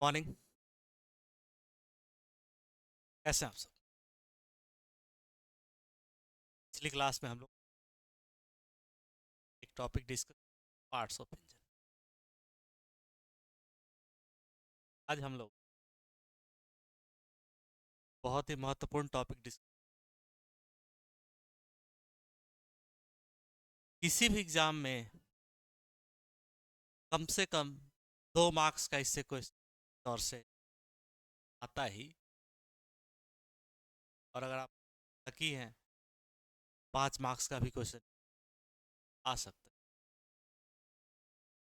Morning. कैसे हैं आप सब? पिछली क्लास में हम लोग एक topic discuss parts of engine. आज हम लोग बहुत ही महत्वपूर्ण टॉपिक डिस्कस। किसी भी एग्जाम में कम से कम 2 मार्क्स का इससे कोई तौर से आता ही, और अगर आप लकी हैं 5 मार्क्स का भी क्वेश्चन आ सकता है।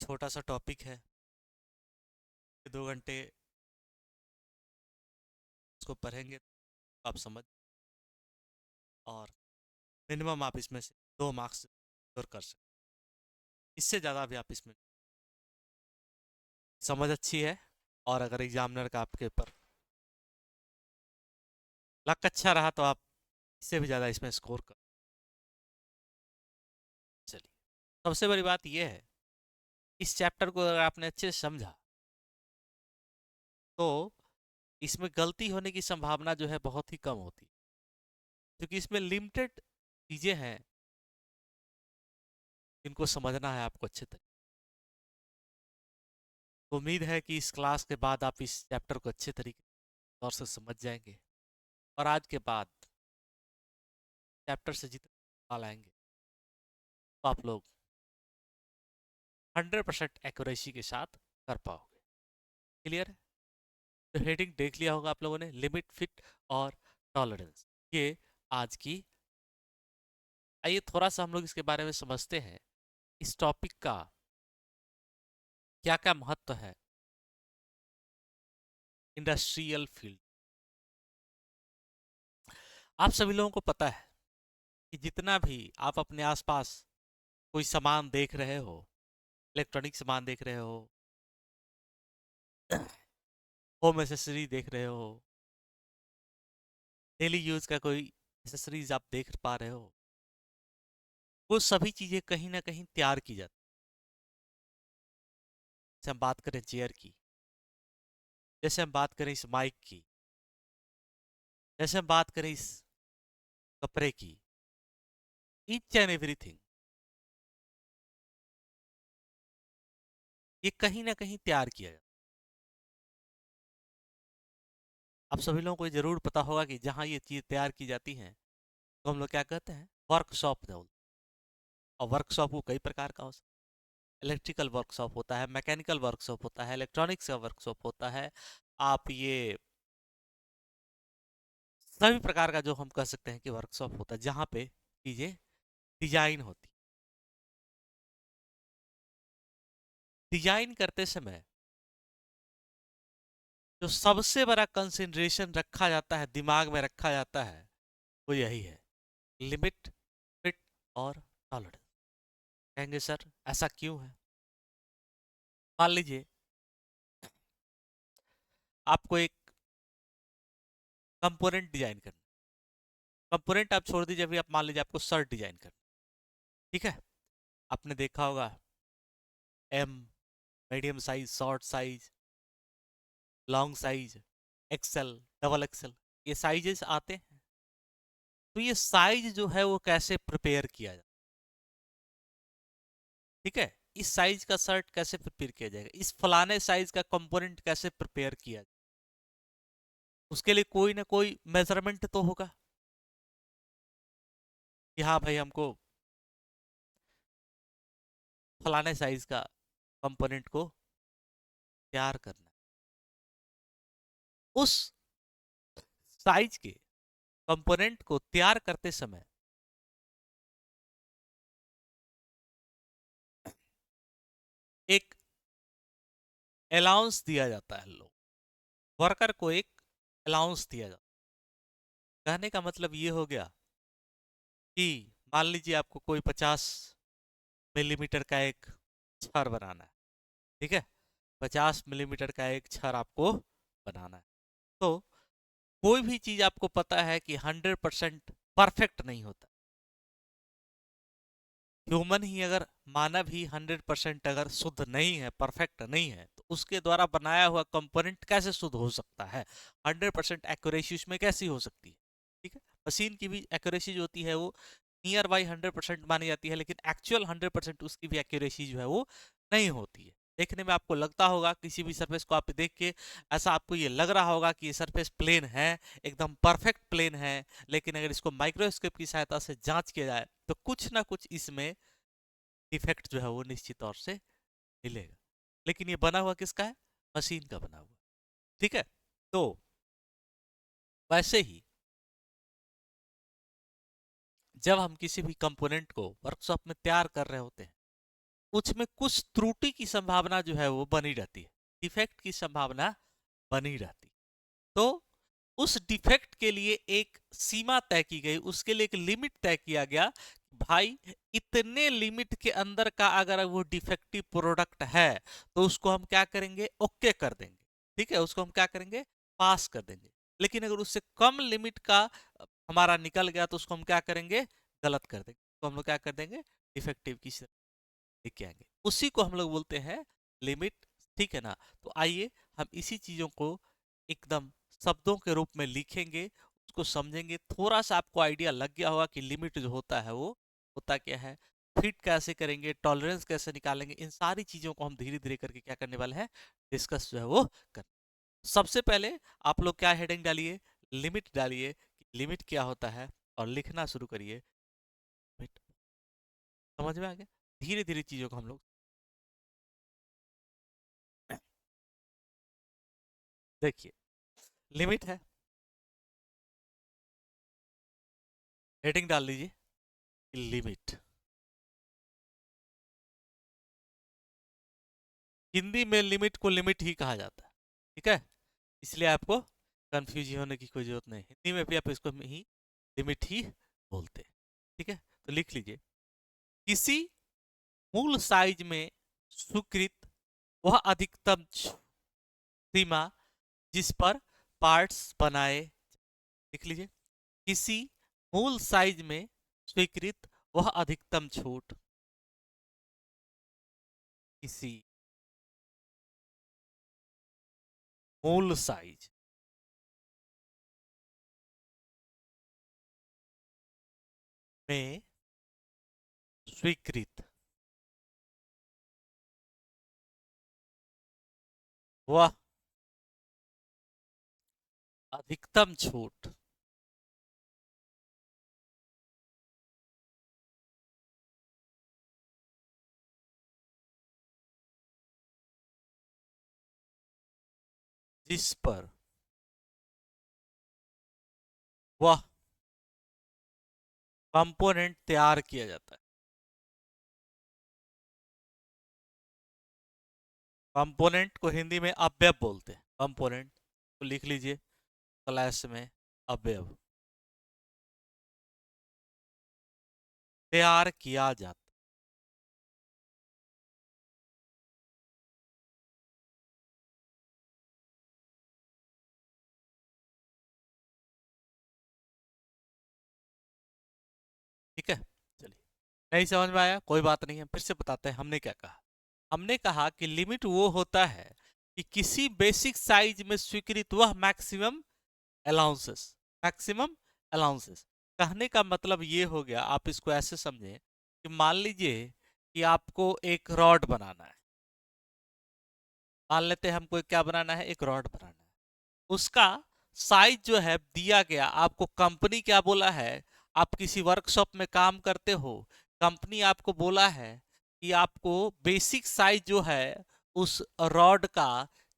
छोटा सा टॉपिक है, 2 घंटे इसको पढ़ेंगे तो आप समझ, और मिनिमम आप इसमें से 2 मार्क्स स्कोर कर सकते। इससे ज़्यादा भी आप इसमें समझ अच्छी है, और अगर एग्जामिनर का आपके ऊपर लक अच्छा रहा तो आप इससे भी ज़्यादा इसमें स्कोर कर। चलिए, सबसे बड़ी बात यह है, इस चैप्टर को अगर आपने अच्छे से समझा तो इसमें गलती होने की संभावना जो है बहुत ही कम होती है, क्योंकि इसमें लिमिटेड चीज़ें हैं जिनको समझना है आपको अच्छे तरीके। तो उम्मीद है कि इस क्लास के बाद आप इस चैप्टर को अच्छे तरीके तौर से समझ जाएंगे, और आज के बाद चैप्टर से जितने सवाल आएंगे तो आप लोग 100% एक्यूरेसी के साथ कर पाओगे। क्लियर है? तो हेडिंग देख लिया होगा आप लोगों ने, लिमिट, फिट और टॉलरेंस, ये आज की। आइए थोड़ा सा हम लोग इसके बारे में समझते हैं, इस टॉपिक का क्या क्या महत्व है इंडस्ट्रियल फील्ड। आप सभी लोगों को पता है कि जितना भी आप अपने आसपास कोई सामान देख रहे हो, इलेक्ट्रॉनिक सामान देख रहे हो, होम एसेसरी देख रहे हो, डेली यूज का कोई एसेसरीज आप देख पा रहे हो, वो सभी चीजें कहीं ना कहीं तैयार की जाती। जैसे हम बात करें चेयर की, जैसे हम बात करें इस माइक की, जैसे हम बात करें इस कपड़े की, ईच एंड एवरीथिंग ये कहीं ना कहीं तैयार किया जाता। आप सभी लोगों को जरूर पता होगा कि जहाँ ये चीज़ तैयार की जाती हैं तो हम लोग क्या कहते हैं, वर्कशॉप। और वर्कशॉप वो कई प्रकार का हो सकता है। इलेक्ट्रिकल वर्कशॉप होता है, मैकेनिकल वर्कशॉप होता है, इलेक्ट्रॉनिक्स का वर्कशॉप होता है। आप ये सभी प्रकार का जो हम कह सकते हैं कि वर्कशॉप होता है, जहाँ पे चीज़ें डिजाइन होती। डिजाइन करते समय जो सबसे बड़ा कंसिडरेशन रखा जाता है, दिमाग में रखा जाता है, वो यही है, लिमिट, फिट और टॉलरेंस। कहेंगे सर ऐसा क्यों है? मान लीजिए आपको एक कंपोनेंट डिजाइन करना, कंपोनेंट आप छोड़ दीजिए, अभी आप मान लीजिए आपको शर्ट डिजाइन करना, ठीक है? आपने देखा होगा M, medium size, short size, long size, XL, double XL, ये साइजेस आते हैं। तो ये साइज जो है वो कैसे प्रिपेयर किया जाए, ठीक है? इस साइज का शर्ट कैसे प्रिपेयर किया जाएगा, इस फलाने साइज का कंपोनेंट कैसे प्रिपेयर किया जाए, उसके लिए कोई ना कोई मेजरमेंट तो होगा कि हाँ भाई हमको फलाने साइज का कंपोनेंट को तैयार करना। उस साइज के कंपोनेंट को तैयार करते समय एक अलाउंस दिया जाता है, लोग वर्कर को एक अलाउंस दिया जाता है। कहने का मतलब ये हो गया कि मान लीजिए आपको कोई 50 मिलीमीटर का एक छड़ बनाना है, ठीक है? 50 मिलीमीटर का एक छड़ आपको बनाना है। तो कोई भी चीज आपको पता है कि 100% परफेक्ट नहीं होता, ह्यूमन ही अगर मानव ही 100% अगर शुद्ध नहीं है, परफेक्ट नहीं है, तो उसके द्वारा बनाया हुआ कंपोनेंट कैसे शुद्ध हो सकता है? 100% एक्यूरेसी उसमें कैसी हो सकती है? ठीक है, मशीन की भी एक्यूरेसी जो होती है वो नियर बाई 100% मानी जाती है, लेकिन एक्चुअल 100% उसकी भी एक्यूरेसी जो है वो नहीं होती है। देखने में आपको लगता होगा, किसी भी सरफेस को आप देख के ऐसा आपको ये लग रहा होगा कि ये सरफेस प्लेन है, एकदम परफेक्ट प्लेन है, लेकिन अगर इसको माइक्रोस्कोप की सहायता से जांच किया जाए तो कुछ ना कुछ इसमें डिफेक्ट जो है वो निश्चित तौर से मिलेगा। लेकिन ये बना हुआ किसका है? मशीन का बना हुआ। ठीक है, तो वैसे ही जब हम किसी भी कंपोनेंट को वर्कशॉप में तैयार कर रहे होते हैं, उसमें कुछ त्रुटि की संभावना जो है वो बनी रहती है, डिफेक्ट की संभावना बनी रहती है। तो उस डिफेक्ट के लिए एक सीमा तय की गई, उसके लिए एक लिमिट तय किया गया। भाई इतने लिमिट के अंदर का अगर वो डिफेक्टिव प्रोडक्ट है तो उसको हम क्या करेंगे? ओके कर देंगे। ठीक है, उसको हम क्या करेंगे? पास कर देंगे। लेकिन अगर उससे कम लिमिट का हमारा निकल गया तो उसको हम क्या करेंगे? गलत कर देंगे। तो हम लोग क्या कर देंगे? डिफेक्टिव की लेके आएंगे। उसी को हम लोग बोलते हैं लिमिट। ठीक है ना? तो आइए हम इसी चीजों को एकदम शब्दों के रूप में लिखेंगे, उसको समझेंगे। थोड़ा सा आपको आइडिया लग गया होगा कि लिमिट जो होता है वो होता क्या है, फिट कैसे करेंगे, टॉलरेंस कैसे निकालेंगे, इन सारी चीजों को हम धीरे धीरे करके क्या करने वाले हैं? डिस्कस जो है वो कर। सबसे पहले आप लोग क्या हेडिंग डालिए? लिमिट डालिए। लिमिट क्या होता है और लिखना शुरू करिए। लिमिट समझ में आ गया? धीरे धीरे चीजों को हम लोग देखिए। लिमिट है, हेडिंग डाल लीजिए लिमिट। हिंदी में लिमिट को लिमिट ही कहा जाता है। ठीक है, इसलिए आपको कंफ्यूज होने की कोई जरूरत नहीं। हिंदी में भी आप इसको ही लिमिट ही बोलते हैं। ठीक है, तो लिख लीजिए। किसी मूल साइज में स्वीकृत वह अधिकतम सीमा जिस पर पार्ट्स बनाए। लिख लीजिए। किसी मूल साइज में स्वीकृत वह अधिकतम छूट। किसी मूल साइज में स्वीकृत वह अधिकतम छूट जिस पर वह कंपोनेंट तैयार किया जाता है। कंपोनेंट को हिंदी में अवयव बोलते हैं। कंपोनेंट को लिख लीजिए क्लास में, अवयव तैयार किया जाता है। ठीक है, चलिए। नहीं समझ में आया कोई बात नहीं है, फिर से बताते हैं हमने क्या कहा। हमने कहा कि लिमिट वो होता है कि किसी बेसिक साइज में स्वीकृत वह मैक्सिमम अलाउंसेस। मैक्सिमम अलाउंसेस कहने का मतलब ये हो गया, आप इसको ऐसे समझें कि मान लीजिए कि आपको एक रॉड बनाना है। मान लेते हैं हमको क्या बनाना है? एक रॉड बनाना है। उसका साइज जो है दिया गया, आपको कंपनी क्या बोला है? आप किसी वर्कशॉप में काम करते हो, कंपनी आपको बोला है कि आपको बेसिक साइज जो है उस रॉड का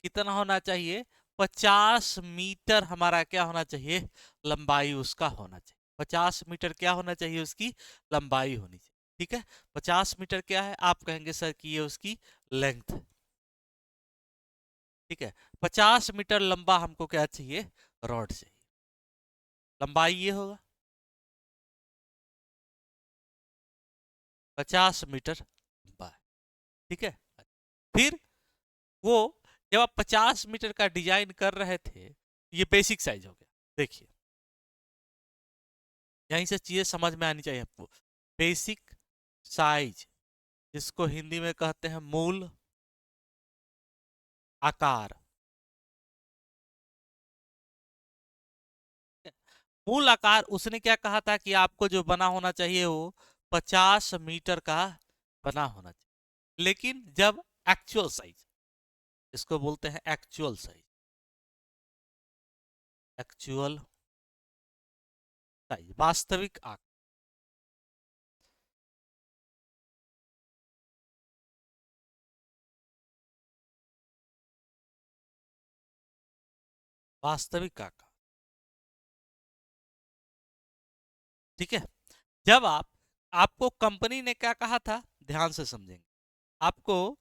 कितना होना चाहिए? 50 मीटर हमारा क्या होना चाहिए? लंबाई उसका होना चाहिए। 50 मीटर क्या होना चाहिए? उसकी लंबाई होनी चाहिए। ठीक है, 50 मीटर क्या है? आप कहेंगे सर कि ये उसकी लेंथ है। ठीक है, 50 मीटर लंबा हमको क्या चाहिए? रॉड चाहिए। लंबाई ये होगा 50 मीटर लंबा है। ठीक है, फिर वो जब आप 50 मीटर का डिजाइन कर रहे थे, ये बेसिक साइज हो गया। देखिए, यहीं से चीजें समझ में आनी चाहिए आपको। बेसिक साइज, जिसको हिंदी में कहते हैं मूल आकार। मूल आकार उसने क्या कहा था कि आपको जो बना होना चाहिए वो 50 मीटर का बना होना चाहिए। लेकिन जब एक्चुअल साइज, इसको बोलते हैं एक्चुअल साइज, एक्चुअल साइज वास्तविक आकार, वास्तविक आकार, ठीक है। जब आपको कंपनी ने क्या कहा था, ध्यान से समझेंगे। आपको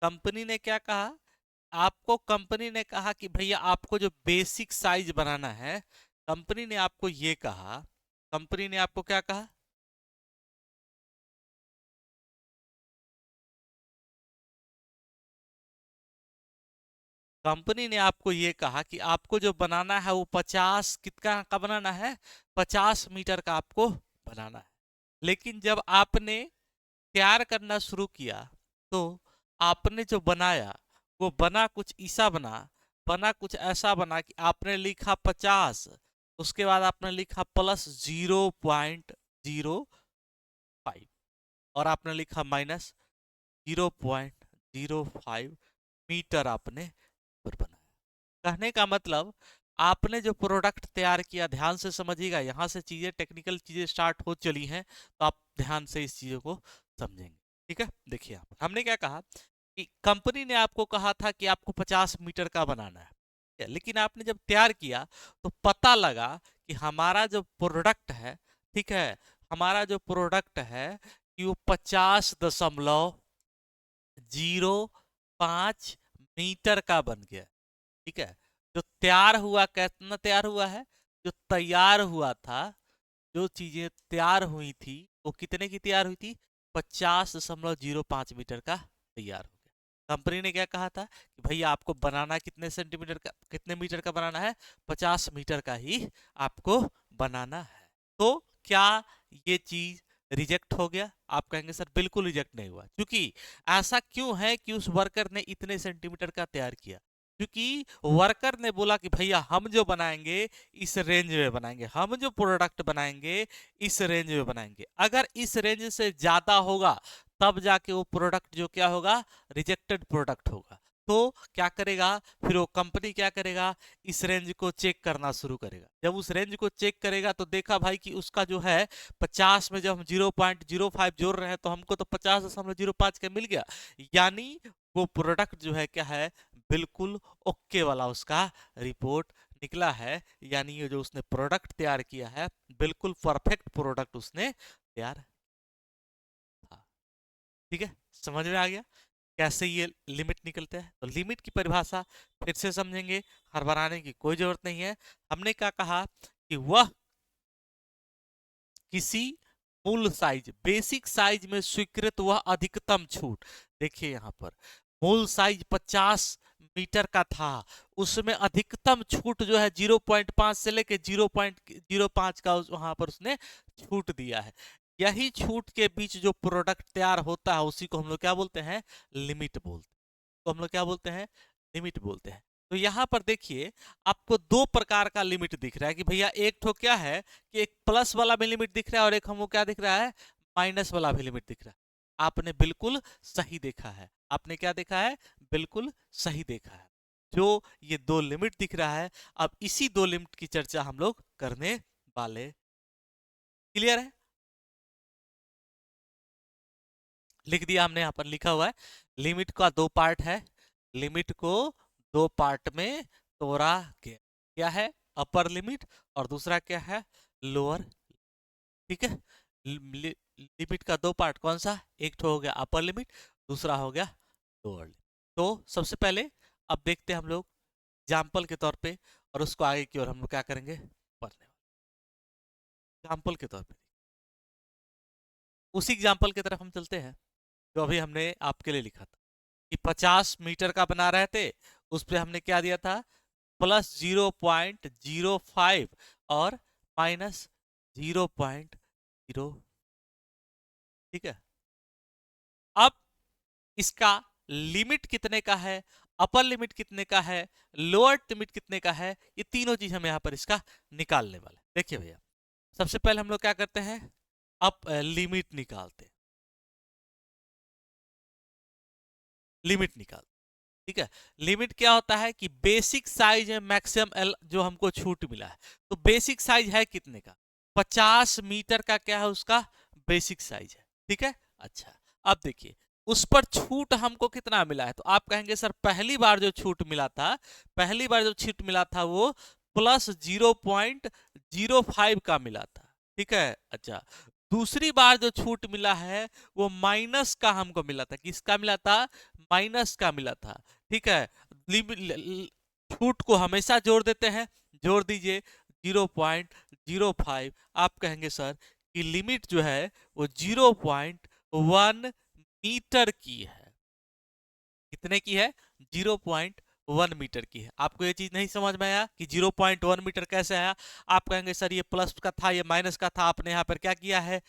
कंपनी ने क्या कहा, आपको कंपनी ने कहा कि भैया आपको जो बेसिक साइज बनाना है, कंपनी ने आपको ये कहा, कंपनी ने आपको क्या कहा, कंपनी ने आपको ये कहा कि आपको जो बनाना है वो 50 कितना का बनाना है, 50 मीटर का आपको बनाना है। लेकिन जब आपने तैयार करना शुरू किया तो आपने जो बनाया वो बना कुछ ऐसा बना, बना कुछ ऐसा बना कि आपने लिखा 50, उसके बाद आपने लिखा प्लस 0.05 और आपने लिखा माइनस 0.05 मीटर आपने पर बनाया। कहने का मतलब आपने जो प्रोडक्ट तैयार किया, ध्यान से समझिएगा, यहां से चीजें टेक्निकल चीजें स्टार्ट हो चली हैं, तो आप ध्यान से इस चीजों को समझेंगे। ठीक है, देखिए आप, हमने क्या कहा कि कंपनी ने आपको कहा था कि आपको 50 मीटर का बनाना है, ठीक है? लेकिन आपने जब तैयार किया तो पता लगा कि हमारा जो प्रोडक्ट है, ठीक है, हमारा जो प्रोडक्ट है कि वो 50.05 मीटर का बन गया। ठीक है, जो तैयार हुआ, कितना तैयार हुआ है, जो तैयार हुआ था, जो चीजें तैयार हुई थी वो कितने की तैयार हुई थी, 50.05 मीटर का तैयार हो गया। कंपनी ने क्या कहा था कि भैया आपको बनाना कितने सेंटीमीटर का, कितने मीटर का बनाना है, 50 मीटर का ही आपको बनाना है। तो क्या ये चीज रिजेक्ट हो गया? आप कहेंगे सर बिल्कुल रिजेक्ट नहीं हुआ। क्योंकि ऐसा क्यों है कि उस वर्कर ने इतने सेंटीमीटर का तैयार किया? क्योंकि वर्कर ने बोला कि भैया हम जो बनाएंगे इस रेंज में बनाएंगे, हम जो प्रोडक्ट बनाएंगे इस रेंज में बनाएंगे। अगर इस रेंज से ज्यादा होगा तब जाके वो प्रोडक्ट जो क्या होगा, रिजेक्टेड प्रोडक्ट होगा। तो क्या करेगा फिर वो कंपनी, क्या करेगा, इस रेंज को चेक करना शुरू करेगा। जब उस रेंज को चेक करेगा तो देखा भाई कि उसका जो है 50 में जब हम 0.05 जोड़ रहे हैं तो हमको तो 50.05 का मिल गया। यानी वो प्रोडक्ट जो है क्या है, बिल्कुल ओके वाला उसका रिपोर्ट निकला है। यानी ये जो उसने प्रोडक्ट तैयार किया है बिल्कुल परफेक्ट प्रोडक्ट उसने तैयार था। ठीक है, समझ में आ गया कैसे ये लिमिट निकलते हैं? तो लिमिट की परिभाषा फिर से समझेंगे, हड़बड़ाने की कोई जरूरत नहीं है। हमने क्या कहा कि वह किसी मूल साइज, बेसिक साइज में स्वीकृत वह अधिकतम छूट, देखिए यहां पर मूल साइज 50 मीटर का था, उसमें अधिकतम छूट जो है 0.5 से लेके 0.05 का वहां पर उसने छूट दिया है। यही छूट के बीच जो प्रोडक्ट तैयार होता है उसी को हम लोग क्या बोलते हैं, लिमिट बोलते हैं। तो हम लोग क्या बोलते हैं, लिमिट बोलते हैं। तो यहां पर देखिए आपको दो प्रकार का लिमिट दिख रहा है कि भैया एक तो क्या है कि एक प्लस वाला भी लिमिट दिख रहा है और एक हमको क्या दिख रहा है, माइनस वाला भी लिमिट दिख रहा है। आपने बिल्कुल सही देखा है, आपने क्या देखा है, बिल्कुल सही देखा है। जो ये दो लिमिट दिख रहा है, अब इसी दो लिमिट की चर्चा हम लोग करने वाले। क्लियर है? लिख दिया हमने, यहाँ पर लिखा हुआ है लिमिट का दो पार्ट है, लिमिट को दो पार्ट में तोड़ा गया। क्या है, अपर लिमिट और दूसरा क्या है, लोअर। ठीक है, लिमिट का दो पार्ट कौन सा, एक तो हो गया अपर लिमिट, दूसरा हो गया लोअर लिमिट। तो सबसे पहले अब देखते हैं हम लोग एग्जाम्पल के तौर पे, और उसको आगे की ओर हम लोग क्या करेंगे, पढ़ने। एग्जाम्पल के तौर पे उसी एग्जाम्पल की तरफ हम चलते हैं जो अभी हमने आपके लिए लिखा था कि 50 मीटर का बना रहे थे, उस पर हमने क्या दिया था, प्लस 0.05 और माइनस 0.0। ठीक है, अब इसका लिमिट कितने का है, अपर लिमिट कितने का है, लोअर लिमिट कितने का है, ये तीनों चीज हम यहाँ पर इसका निकालने वाले। देखिए भैया, सबसे पहले हम लोग क्या करते हैं, अब लिमिट निकालते हैं, लिमिट निकाल। ठीक है, लिमिट क्या होता है कि बेसिक साइज है मैक्सिमम एल जो हमको छूट मिला है, तो बेसिक साइज है कितने का, 50 मीटर का क्या है उसका बेसिक साइज है। ठीक है, अच्छा अब देखिए उस पर छूट हमको कितना मिला है, तो आप कहेंगे सर पहली बार जो छूट मिला था, पहली बार जो छूट मिला था वो प्लस 0.05 का मिला था। ठीक है, अच्छा दूसरी बार जो छूट मिला है वो माइनस का हमको मिला था, किसका मिला था, माइनस का मिला था। ठीक है, छूट को हमेशा जोड़ देते हैं, जोड़ दीजिए 0.05। आप कहेंगे सर कि लिमिट जो है वो 0.1 मीटर की है, कितने की है, 0.1 मीटर की है। आपको ये चीज नहीं समझ में आया कि 0.1 मीटर कैसे आया, आप कहेंगे सर ये प्लस का था ये माइनस का था, आपने यहाँ पर क्या किया है,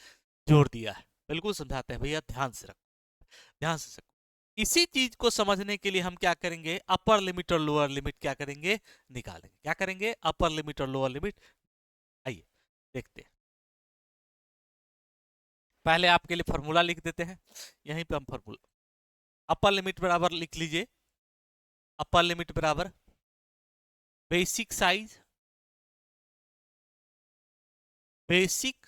जोड़ दिया है। बिल्कुल समझाते हैं भैया, ध्यान से रखो, ध्यान से रखो। इसी चीज को समझने के लिए हम क्या करेंगे, अपर लिमिट और लोअर लिमिट क्या करेंगे, निकालेंगे। क्या करेंगे, अपर लिमिट और लोअर लिमिट। आइए देखते हैं, पहले आपके लिए फॉर्मूला लिख देते हैं, यहीं पे हम फॉर्मूला, अपर लिमिट बराबर लिख लीजिए, अपर लिमिट बराबर basic size, basic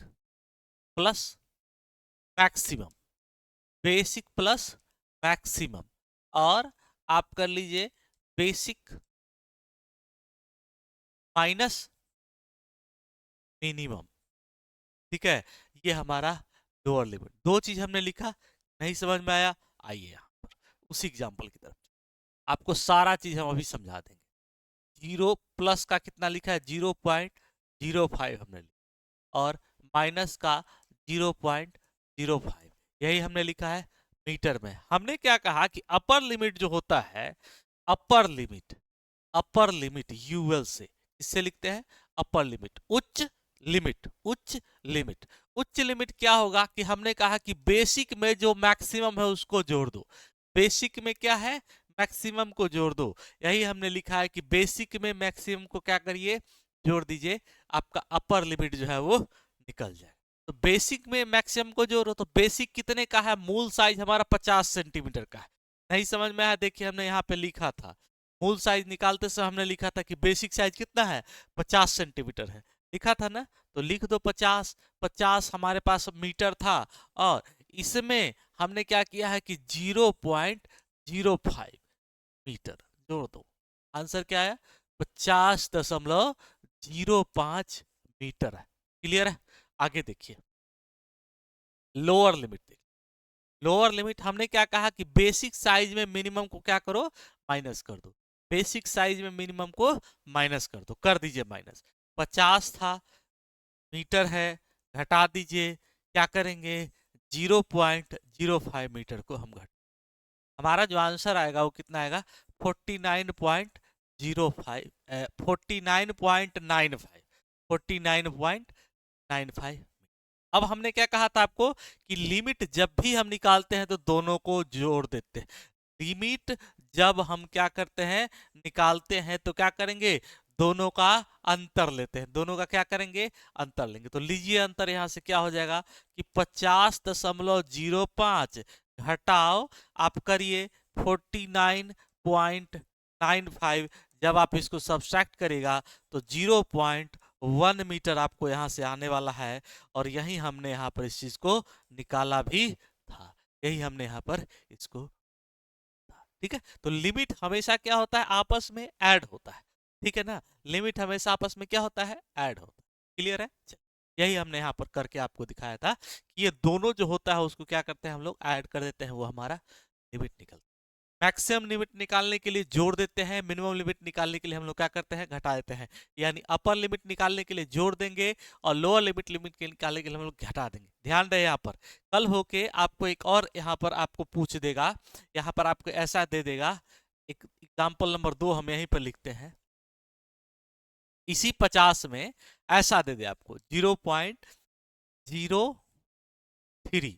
plus maximum, basic plus maximum, और आप कर लीजिए बेसिक माइनस मिनिमम। ठीक है, ये हमारा लोअर लिमिट, दो चीज हमने लिखा, नहीं समझ में आया, आइए यहाँ पर उसी एग्जांपल की तरफ, आपको सारा चीज हम अभी समझा देंगे। 0 प्लस का कितना लिखा है, 0.05 हमने लिखा, और माइनस का 0.05, यही हमने लिखा है मीटर में। हमने क्या कहा कि अपर लिमिट जो होता है, upper limit, upper limit UL से इससे लिखते हैं अपर लिमिट, उच्च लिमिट, उच्च लिमिट। उच्च लिमिट क्या होगा कि हमने कहा कि बेसिक में जो मैक्सिमम है उसको जोड़ दो, बेसिक में क्या है, मैक्सिमम को जोड़ दो। यही हमने लिखा है कि बेसिक में मैक्सिमम को क्या करिए, जोड़ दीजिए, आपका अपर लिमिट जो है वो निकल जाए। तो बेसिक में मैक्सिमम को जोड़ो, तो बेसिक कितने का है, मूल साइज हमारा 50 सेंटीमीटर का है। नहीं समझ में आया, देखिए हमने यहाँ पे लिखा था, मूल साइज निकालते समय हमने लिखा था कि बेसिक साइज कितना है, 50 सेंटीमीटर है, लिखा था ना, तो लिख दो 50। 50 हमारे पास मीटर था, और इसमें हमने क्या किया है कि 0.05 मीटर जोड़ दो, आंसर क्या आया, 50.05 मीटर है। क्लियर है, आगे देखिए लोअर लिमिट देखिए, लोअर लिमिट हमने क्या कहा कि बेसिक साइज में मिनिमम को क्या करो, माइनस कर दो, बेसिक साइज में मिनिमम को माइनस कर दो, कर दीजिए माइनस। 50 था, मीटर है, घटा दीजिए, क्या करेंगे, 0.05 मीटर को हम घटा, हमारा जो आंसर आएगा वो कितना आएगा, 49.05, 49.95, 49.95। अब हमने क्या कहा था आपको कि लिमिट जब भी हम निकालते हैं तो दोनों को जोड़ देते हैं, लिमिट जब हम क्या करते हैं, निकालते हैं तो क्या करेंगे, दोनों का अंतर लेते हैं, दोनों का क्या करेंगे, अंतर लेंगे। तो लीजिए अंतर यहां से क्या हो जाएगा कि 50.05 घटाओ, आप करिए 49.95, जब आप इसको सब्सट्रैक्ट करेगा तो 0.1 मीटर आपको यहां से आने वाला है, और यही हमने यहाँ पर इस चीज को निकाला भी था, यही हमने यहाँ पर इसको था। ठीक है, तो लिमिट हमेशा क्या होता है, आपस में ऐड होता है। ठीक है ना, लिमिट हमेशा आपस में क्या होता है, ऐड होता है। क्लियर है, यही हमने यहाँ पर करके आपको दिखाया था कि ये दोनों जो होता है उसको क्या करते हैं हम लोग, ऐड कर देते हैं, वो हमारा लिमिट निकलता है। मैक्सिमम लिमिट निकालने के लिए जोड़ देते हैं, मिनिमम लिमिट निकालने के लिए हम लोग क्या करते हैं, घटा देते हैं। यानी अपर लिमिट निकालने के लिए जोड़ देंगे, और लोअर लिमिट के निकालने के लिए हम लोग घटा देंगे। ध्यान रहे, यहाँ पर कल होके आपको एक और यहाँ पर आपको पूछ देगा, यहाँ पर आपको ऐसा दे देगा, एक एग्जाम्पल नंबर 2 हम यहीं पर लिखते हैं, इसी 50 में ऐसा दे दे आपको 0.03,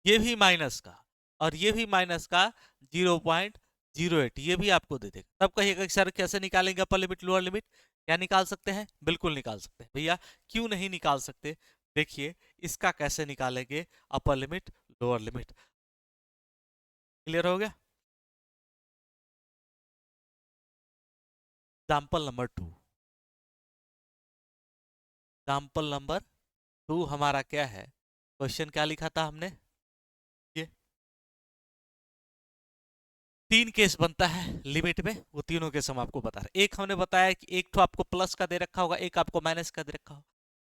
ये भी माइनस का, और ये भी माइनस का 0.08, ये भी आपको दे देगा। तब कहिएगा कि सर कैसे निकालेंगे अपर लिमिट लोअर लिमिट? क्या निकाल सकते हैं? बिल्कुल निकाल सकते हैं भैया। क्यों नहीं निकाल सकते? देखिए इसका कैसे निकालेंगे upper limit lower limit. Clear हो गया? एग्जाम्पल नंबर 2, एग्जाम्पल नंबर 2 हमारा क्या है? क्वेश्चन क्या लिखा था हमने? ये 3 केस बनता है लिमिट में, वो तीनों केस हम आपको बता रहे हैं। एक हमने बताया कि एक तो आपको प्लस का दे रखा होगा, एक आपको माइनस का दे रखा होगा।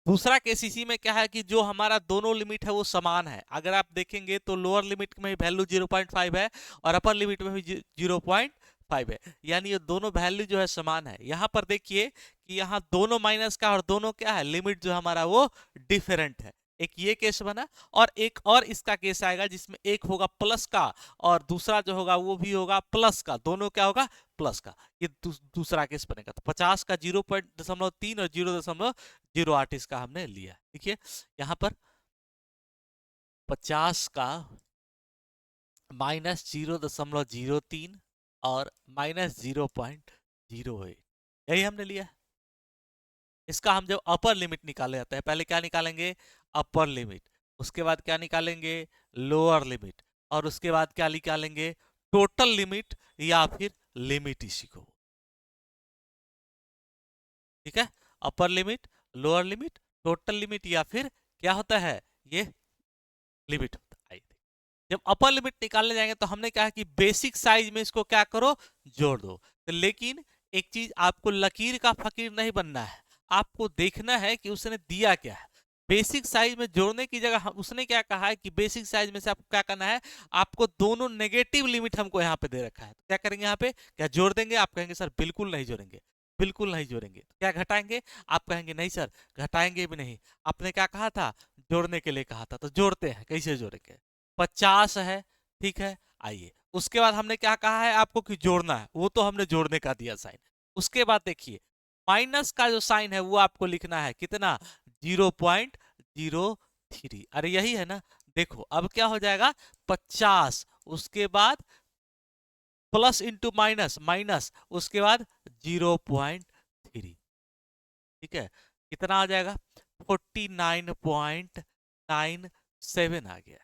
दूसरा केस इसी में क्या है कि जो हमारा दोनों लिमिट है वो समान है। अगर आप देखेंगे तो लोअर लिमिट में वैल्यू 0.5 है और अपर लिमिट में भी 0.5 है, यानी ये दोनों वैल्यू जो है समान है। यहां पर देखिए कि यहाँ दोनों माइनस का और दोनों क्या है लिमिट जो हमारा वो डिफरेंट है। एक ये केस बना और एक और इसका केस आएगा जिसमें एक होगा प्लस का और दूसरा जो होगा वो भी होगा प्लस का, दोनों क्या होगा प्लस का। ये दूसरा केस बनेगा। तो 50 का 0.3 और 0.08 इसका हमने लिया। देखिए यहां पर 50 का -0.03 और -0.08, यही हमने लिया। इसका हम जब अपर लिमिट निकाले जाते हैं, पहले क्या निकालेंगे अपर लिमिट, उसके बाद क्या निकालेंगे लोअर लिमिट, और उसके बाद क्या निकालेंगे टोटल लिमिट या फिर लिमिट इसी को। ठीक है, upper limit lower limit total limit या फिर क्या होता है ये लिमिट होता है। जब अपर लिमिट निकालने जाएंगे तो हमने कहा कि बेसिक साइज में इसको क्या करो जोड़ दो। तो लेकिन एक चीज आपको लकीर का फकीर नहीं बनना है, आपको देखना है कि उसने दिया क्या है। बेसिक साइज में जोड़ने की जगह उसने क्या कहा है कि बेसिक साइज में से आपको क्या करना है, आपको दोनों नेगेटिव लिमिट हमको यहाँ पे दे रखा है। तो क्या करेंगे यहाँ पे, क्या जोड़ देंगे? आप कहेंगे सर बिल्कुल नहीं जोड़ेंगे, बिल्कुल नहीं जोड़ेंगे। तो क्या घटाएंगे? आप कहेंगे नहीं सर घटाएंगे भी नहीं, आपने क्या कहा था जोड़ने के लिए कहा था। तो जोड़ते हैं, कैसे जोड़ेंगे? 50 है, ठीक है। आइए उसके बाद हमने क्या कहा है आपको कि जोड़ना है, वो तो हमने जोड़ने का दिया साइन। उसके बाद देखिए माइनस का जो साइन है वो आपको लिखना है कितना 0.03। अरे यही है ना, देखो अब क्या हो जाएगा 50, उसके बाद प्लस इंटू माइनस माइनस, उसके बाद 0.3। ठीक है, कितना आ जाएगा 49.97 आ गया।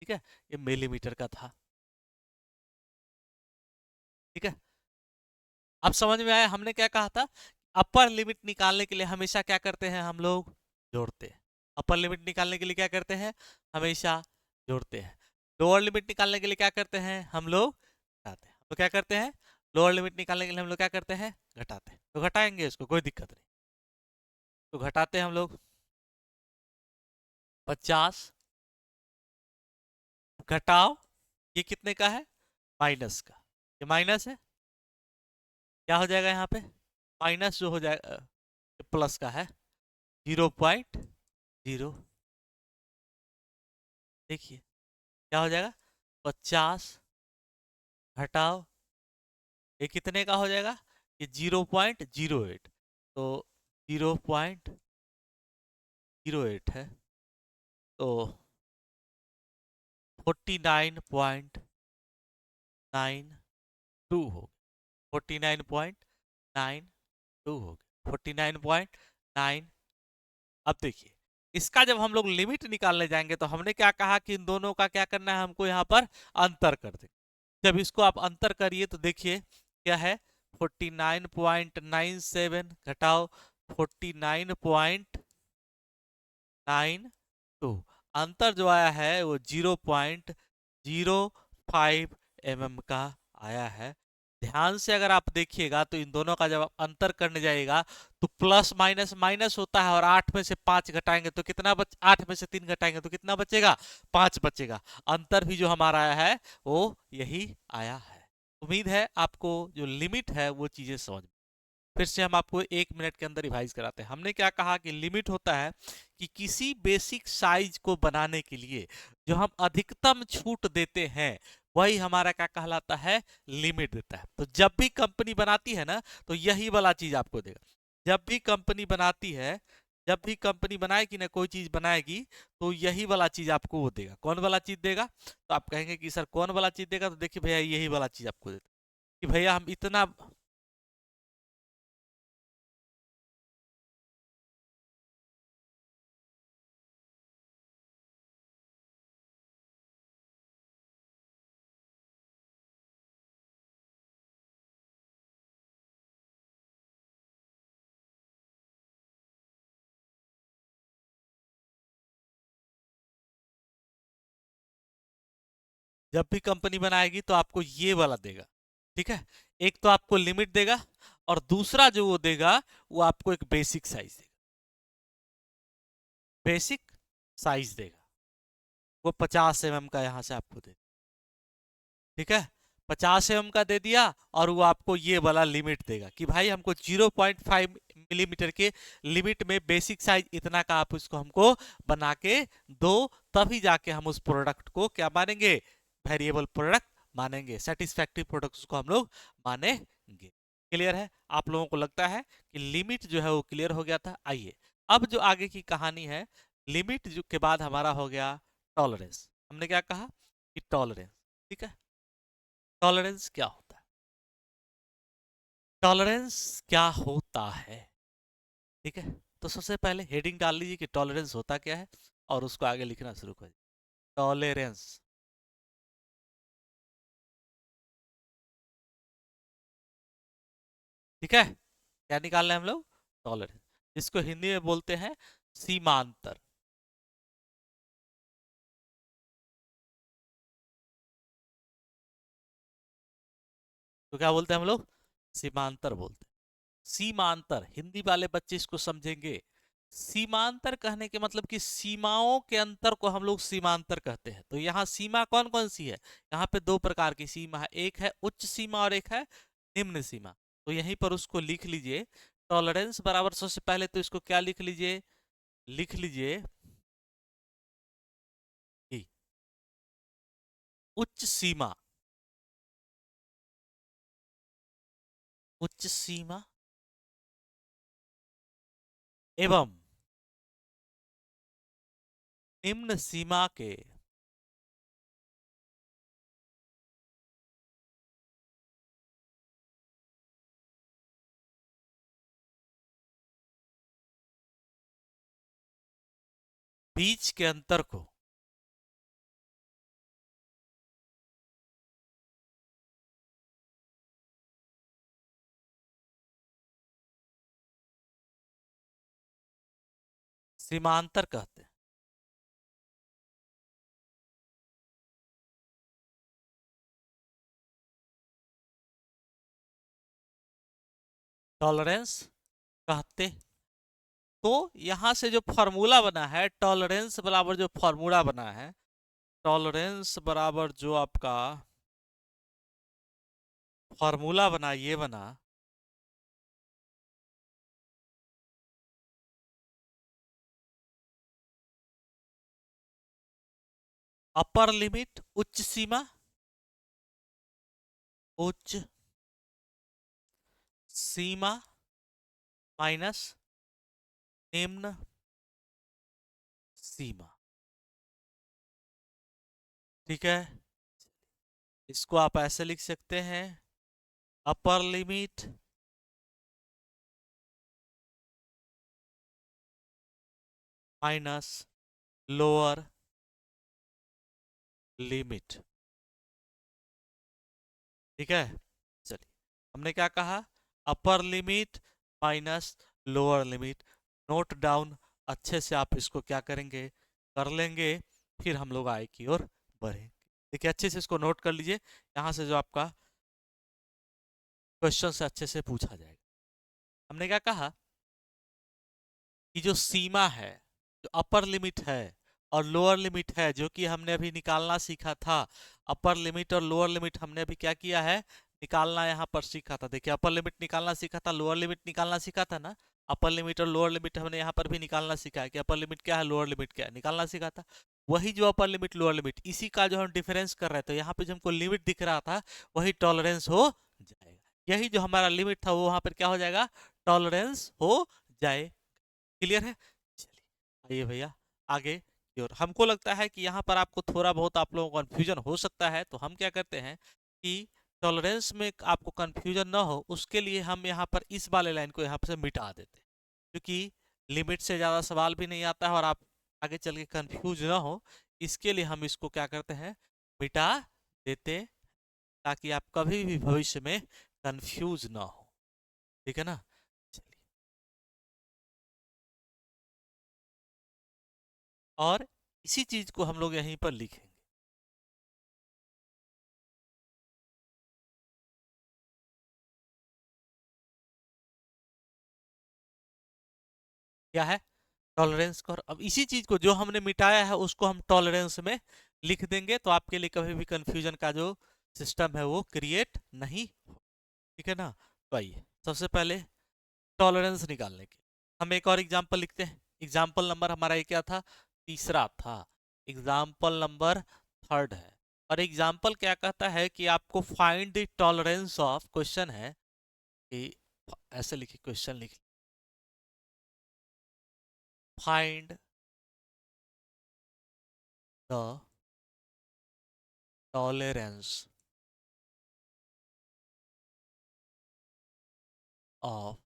ठीक है, ये मिलीमीटर का था। ठीक है, अब समझ में आया हमने क्या कहा था? अपर लिमिट निकालने के लिए हमेशा क्या करते हैं हम लोग जोड़ते हैं। अपर लिमिट निकालने के लिए क्या करते हैं हमेशा जोड़ते हैं। लोअर लिमिट निकालने के लिए क्या करते हैं हम लोग घटाते हैं। तो क्या करते हैं लोअर लिमिट निकालने के लिए हम लोग क्या करते हैं घटाते हैं। तो घटाएंगे इसको कोई दिक्कत नहीं। तो घटाते हैं हम लोग 50 घटाओ ये कितने का है माइनस का, ये माइनस है, क्या हो जाएगा यहाँ पे माइनस जो हो जाएगा प्लस का है 0.0। देखिए क्या हो जाएगा 50 घटाओ ये कितने का हो जाएगा, ये 0.08। तो 0.08 है तो 49.92 हो, 49.92 हो गया 49.9। अब देखिए इसका जब हम लोग लिमिट निकालने जाएंगे तो हमने क्या कहा कि इन दोनों का क्या करना है हमको यहाँ पर अंतर कर दे। जब इसको आप अंतर करिए तो देखिए क्या है 49.97 घटाओ 49.92, अंतर जो आया है वो 0.05 mm का आया है। ध्यान से अगर आप देखिएगा तो इन दोनों का जब आप अंतर करने जाइएगा तो प्लस माइनस माइनस होता है और 8 में से 5 घटाएंगे तो कितना 8 में से 3 घटाएंगे तो कितना बचेगा 5 बचेगा। अंतर भी जो हमारा आया है वो यही आया है। उम्मीद है आपको जो लिमिट है वो चीजें समझ में। फिर से हम आपको 1 मिनट के अंदर रिवाइज कराते हैं। हमने क्या कहा कि लिमिट होता है कि किसी बेसिक साइज को बनाने के लिए जो हम अधिकतम छूट देते हैं वही हमारा क्या कहलाता है लिमिट देता है। तो जब भी कंपनी बनाती है ना तो यही वाला चीज आपको देगा। जब भी कंपनी बनाती है जब भी कंपनी बनाएगी ना, कोई चीज बनाएगी, तो यही वाला चीज आपको वो देगा। कौन वाला चीज देगा? तो आप कहेंगे कि सर कौन वाला चीज देगा, तो देखिए भैया यही वाला चीज आपको देता कि भैया हम इतना। जब भी कंपनी बनाएगी तो आपको ये वाला देगा, ठीक है। एक तो आपको लिमिट देगा, और दूसरा जो वो देगा, वो आपको एक बेसिक साइज देगा। बेसिक साइज देगा, वो 50 mm का यहाँ से आपको दे, ठीक है। 50 mm का दे दिया, और वो आपको ये वाला लिमिट देगा कि भाई हमको 0.5 mm के लिमिट में बेसिक साइज इतना का आप उसको हमको बना के दो, तभी जाके हम उस प्रोडक्ट को क्या मानेंगे? वेरिएबल प्रोडक्ट मानेंगे, सेटिस्फैक्टरी प्रोडक्ट उसको हम लोग मानेंगे। क्लियर है? आप लोगों को लगता है कि लिमिट जो है वो क्लियर हो गया था? आइए अब जो आगे की कहानी है, लिमिट जो के बाद हमारा हो गया टॉलरेंस। हमने क्या कहा कि टॉलरेंस, ठीक है। टॉलरेंस क्या होता है? टॉलरेंस क्या होता है, ठीक है। तो सबसे पहले हेडिंग डाल लीजिए कि टॉलरेंस होता क्या है, और उसको आगे लिखना शुरू करिए। टॉलरेंस, ठीक है। क्या निकालना है हम लोग? टॉलरेंस, जिसको हिंदी में बोलते हैं सीमांतर। तो क्या बोलते हैं हम लोग? सीमांतर बोलते हैं। सीमांतर, हिंदी वाले बच्चे इसको समझेंगे। सीमांतर कहने के मतलब कि सीमाओं के अंतर को हम लोग सीमांतर कहते हैं। तो यहाँ सीमा कौन कौन सी है? यहाँ पे दो प्रकार की सीमा है, एक है उच्च सीमा और एक है निम्न सीमा। तो यहीं पर उसको लिख लीजिए। टॉलरेंस बराबर, सबसे पहले तो इसको क्या लिख लीजिए? लिख लीजिए कि उच्च सीमा, उच्च सीमा एवं निम्न सीमा के बीच के अंतर को सीमांतर कहते हैं। टॉलरेंस कहते। तो यहां से जो फॉर्मूला बना है, टॉलरेंस बराबर जो फॉर्मूला बना है, टॉलरेंस बराबर जो आपका फॉर्मूला बना, ये बना अपर लिमिट उच्च सीमा, उच्च सीमा माइनस निम्न सीमा, ठीक है। इसको आप ऐसे लिख सकते हैं, upper limit minus lower limit, ठीक है। चलिए, हमने क्या कहा? अपर limit minus lower limit. Note down अच्छे से आप इसको क्या करेंगे? कर लेंगे। फिर हम लोग आगे की ओर बढ़ेंगे। देखिए अच्छे से इसको नोट कर लीजिए, यहाँ से जो आपका क्वेश्चन से अच्छे से पूछा जाएगा। हमने क्या कहा कि जो सीमा है, जो अपर लिमिट है और लोअर लिमिट है, जो कि हमने अभी निकालना सीखा था। अपर लिमिट और लोअर लिमिट हमने अभी क्या किया है? निकालना यहाँ पर सीखा था। देखिए अपर लिमिट निकालना सीखा था, लोअर लिमिट निकालना सीखा था ना। अपर लिमिट और लोअर लिमिट हमने यहाँ पर भी निकालना सीखा है कि अपर लिमिट क्या है, लोअर लिमिट क्या है, निकालना सीखा था। वही जो अपर लिमिट लोअर लिमिट, इसी का जो हम डिफरेंस कर रहे थे, यहाँ पे जो हमको लिमिट दिख रहा था, वही टॉलरेंस हो जाएगा। यही जो हमारा लिमिट था वो वहां पर क्या हो जाएगा? टॉलरेंस हो जाए। क्लियर है? आइए भैया आगे की ओर। हमको लगता है कि यहाँ पर आपको थोड़ा बहुत आप लोगों को कन्फ्यूजन हो सकता है, तो हम क्या करते हैं कि टॉलरेंस में आपको कन्फ्यूजन ना हो उसके लिए हम यहाँ पर इस वाले लाइन को यहाँ पर से मिटा देते हैं, क्योंकि लिमिट से ज़्यादा सवाल भी नहीं आता है और आप आगे चल के कन्फ्यूज ना हो, इसके लिए हम इसको क्या करते हैं, मिटा देते, ताकि आप कभी भी भविष्य में कंफ्यूज ना हो। ठीक है ना। चलिए, और इसी चीज को हम लोग यहीं पर लिखेंगे। क्या है, टॉलरेंस को, और अब इसी चीज को जो हमने मिटाया है उसको हम टॉलरेंस में लिख देंगे, तो आपके लिए कभी भी कंफ्यूजन का जो सिस्टम है वो क्रिएट नहीं हो। ठीक है ना। तो आइए सबसे पहले टॉलरेंस निकालने के हम एक और एग्जांपल लिखते हैं। एग्जांपल नंबर हमारा ये क्या था, तीसरा था। एग्जांपल नंबर थर्ड है। और एग्जांपल क्या कहता है कि आपको find the tolerance of, question है कि ऐसे लिखिए, क्वेश्चन लिखिए, find the tolerance of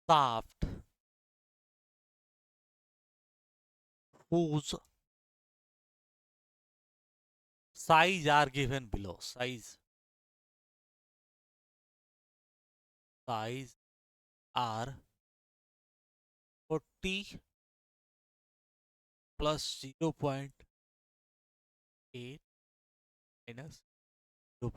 shaft whose size are given below. Size are 40 plus 0.8 minus 2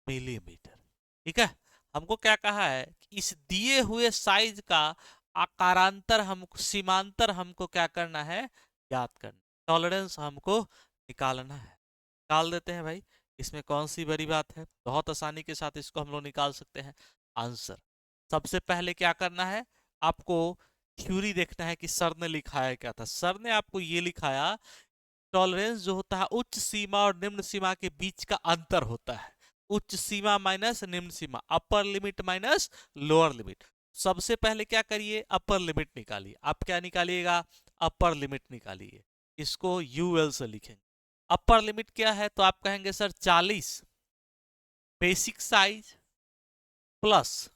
millimetre. ठीक है। हमको क्या कहा है कि इस दिए हुए साइज का आकारांतर हमको, सीमांतर हमको क्या करना है, याद करना। टॉलरेंस हमको निकालना है। निकाल देते हैं भाई, इसमें कौन सी बड़ी बात है, बहुत आसानी के साथ इसको हम लोग निकाल सकते हैं आंसर। सबसे पहले क्या करना है, आपको थ्योरी देखना है कि सर ने लिखाया क्या था। सर ने आपको ये लिखाया, टॉलरेंस जो होता है उच्च सीमा और निम्न सीमा के बीच का अंतर होता है। उच्च सीमा माइनस निम्न सीमा, upper limit minus lower limit. सबसे पहले क्या करिए, अपर लिमिट निकालिए। आप क्या निकालिएगा, अपर लिमिट निकालिए। इसको यूएल से लिखेंगे। अपर लिमिट क्या है, तो आप कहेंगे सर 40 बेसिक साइज प्लस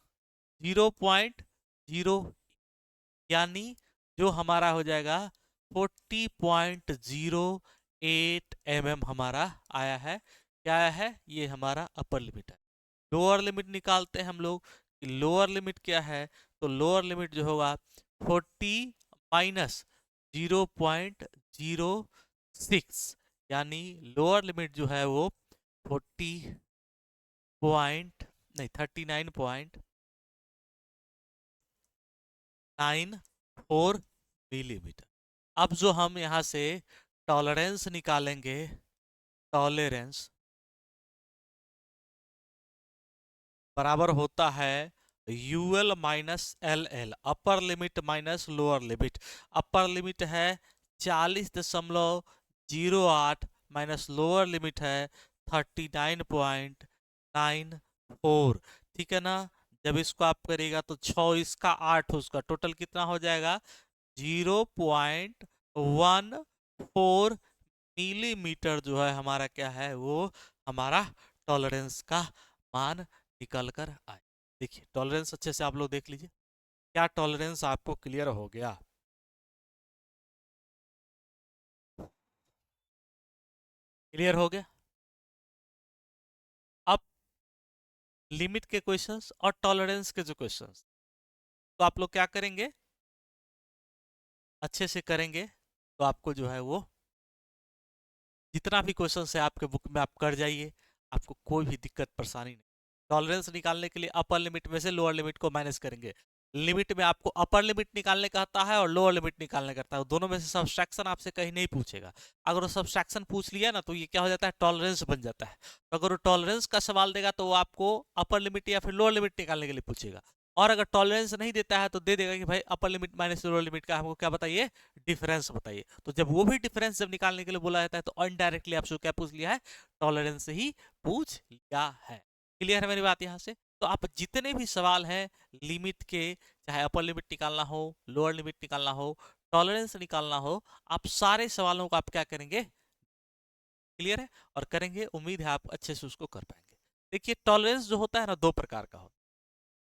0.0, यानी जो हमारा हो जाएगा 40.08 mm हमारा आया है। क्या आया है, ये हमारा अपर लिमिट है। लोअर लिमिट निकालते हैं हम लोग। लोअर लिमिट क्या है, तो लोअर लिमिट जो होगा 40 माइनस 0.06, यानी लोअर लिमिट जो है वो 40 पॉइंट नहीं 39.94 मिलीमीटर। अब जो हम यहाँ से टॉलरेंस निकालेंगे, टॉलरेंस बराबर होता है UL minus L L, upper limit minus lower limit. Upper limit है 40.08 माइनस लोअर लिमिट है 39.94। ठीक है ना। जब इसको आप करिएगा तो 6 इसका 8 उसका टोटल कितना हो जाएगा, 0.14 मिलीमीटर जो है हमारा क्या है, वो हमारा टॉलरेंस का मान निकल कर आए। देखिए टॉलरेंस अच्छे से आप लोग देख लीजिए, क्या टॉलरेंस आपको क्लियर हो गया, क्लियर हो गया। अब लिमिट के क्वेश्चंस और टॉलरेंस के जो क्वेश्चंस, तो आप लोग क्या करेंगे, अच्छे से करेंगे तो आपको जो है वो जितना भी क्वेश्चन है आपके बुक में आप कर जाइए, आपको कोई भी दिक्कत परेशानी नहीं। टॉलरेंस निकालने के लिए अपर लिमिट में से लोअर लिमिट को माइनस करेंगे। लिमिट में आपको अपर लिमिट निकालने का आता है और लोअर लिमिट निकालने का आता है, दोनों में से सब्सट्रैक्शन आपसे कहीं नहीं पूछेगा। अगर वो सब्सट्रैक्शन पूछ लिया ना तो ये क्या हो जाता है, टॉलरेंस बन जाता है। तो अगर वो टॉलरेंस का सवाल देगा तो वो आपको अपर लिमिट या फिर लोअर लिमिट निकालने के लिए पूछेगा। और अगर टॉलरेंस नहीं देता है तो दे देगा कि भाई अपर लिमिट माइनस लोअर लिमिट का हमको क्या बताइए, डिफरेंस बताइए। तो जब वो भी डिफरेंस जब निकालने के लिए बोला जाता है तो अनडायरेक्टली आपसे क्या पूछ लिया है, टॉलरेंस ही पूछ लिया है। क्लियर है मेरी बात यहाँ से। तो आप जितने भी सवाल हैं लिमिट के, चाहे अपर लिमिट निकालना हो, लोअर लिमिट निकालना हो, टॉलरेंस निकालना हो, आप सारे सवालों को आप क्या करेंगे, क्लियर है, और करेंगे, उम्मीद है आप अच्छे से उसको कर पाएंगे। देखिए टॉलरेंस जो होता है ना, दो प्रकार का होता है।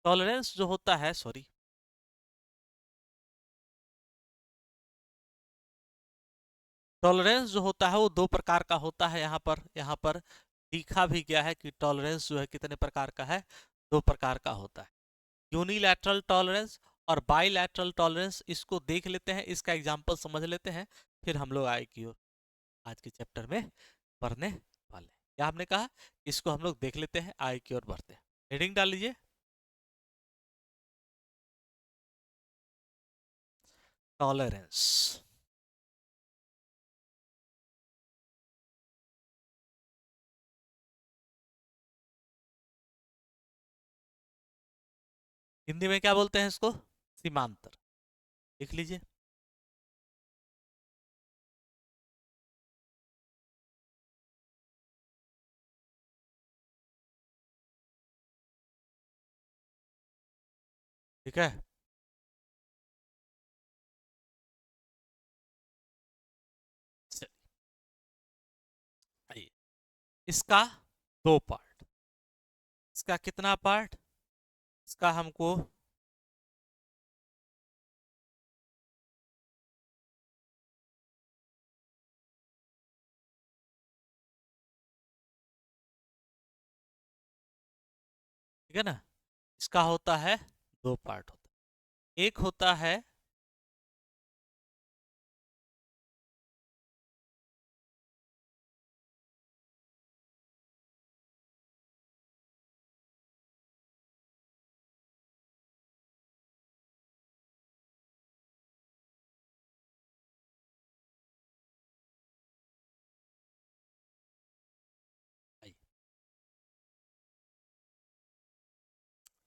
टॉलरेंस जो होता है, सॉरी, टॉलरेंस जो होता है वो दो प्रकार का होता है। यहाँ पर लिखा भी गया है कि टॉलरेंस जो है कितने प्रकार का है, दो प्रकार का होता है। यूनिलैटरल टॉलरेंस और बाईलैटरल टॉलरेंस, इसको देख लेते हैं, इसका एग्जांपल समझ लेते हैं, फिर हम लोग आगे की ओर आज के चैप्टर में पढ़ने वाले हैं। क्या हमने कहा, इसको हम लोग देख लेते हैं, आगे की ओर बढ़ते हैं। हेडिंग डाल लीजिए, टॉलरेंस। हिंदी में क्या बोलते हैं इसको, सीमांतर। लिख लीजिए। ठीक है, चलिए, आइए। इसका दो पार्ट, इसका कितना पार्ट, इसका हमको ठीक है ना, इसका होता है दो पार्ट होता है। एक होता है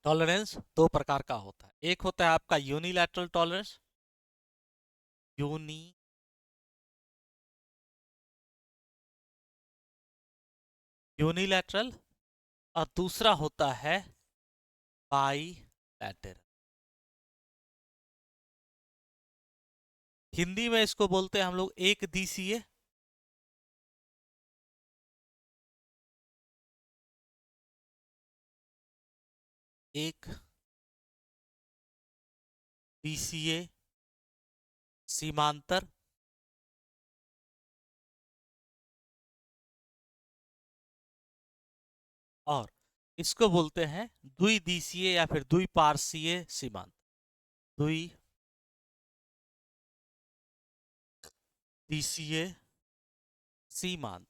टॉलरेंस, दो प्रकार का होता है। एक होता है आपका यूनिलैटरल टॉलरेंस, यूनी यूनिलैटरल, और दूसरा होता है बाईलैटरल। हिंदी में इसको बोलते हैं हम लोग एक दिशीय, एक दिशीय सीमांतर, और इसको बोलते हैं द्विदिशीय या फिर द्विपार्श्वीय सीमांत, द्विदिशीय सीमांत।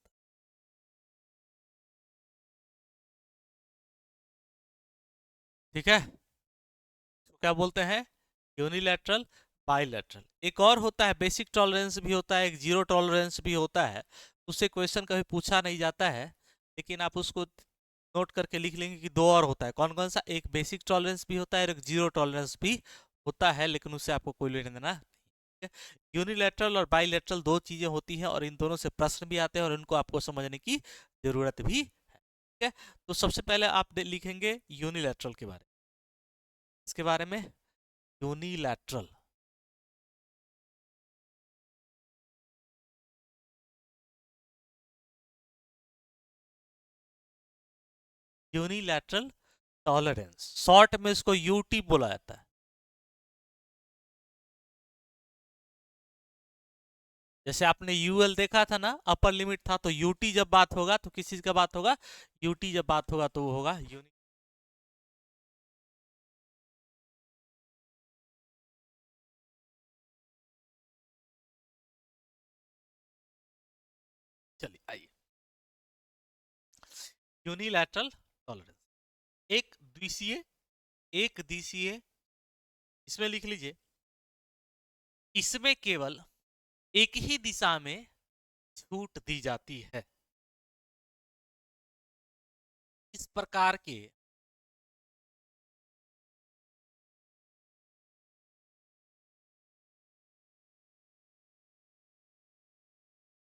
ठीक है, तो क्या बोलते हैं, यूनिलैटरल, बाइलैटरल। एक और होता है बेसिक टॉलरेंस भी होता है, एक जीरो टॉलरेंस भी होता है। उससे क्वेश्चन कभी पूछा नहीं जाता है, लेकिन आप उसको नोट करके लिख लेंगे कि दो और होता है। कौन कौन सा, एक बेसिक टॉलरेंस भी होता है और एक जीरो टॉलरेंस भी होता है, लेकिन उससे आपको कोई लेना देना नहीं है। यूनिलैटरल और बाइलैटरल दो चीजें होती हैं, और इन दोनों से प्रश्न भी आते हैं, और इनको आपको समझने की जरूरत भी है। ठीक है, तो सबसे पहले आप लिखेंगे यूनिलैटरल के बारे में, इसके बारे में, यूनिलैटरल। यूनिलैटरल टॉलरेंस, शॉर्ट में इसको यूटी बोला जाता है। जैसे आपने यूएल देखा था ना, अपर लिमिट था, तो यूटी जब बात होगा तो किस चीज का बात होगा, यूटी जब बात होगा तो वो होगा यूनि। चलिए आइए, यूनिलैटरल टॉलरेंस, एक द्वितीय, एक दिशीय, इसमें लिख लीजिए, इसमें केवल एक ही दिशा में छूट दी जाती है। इस प्रकार के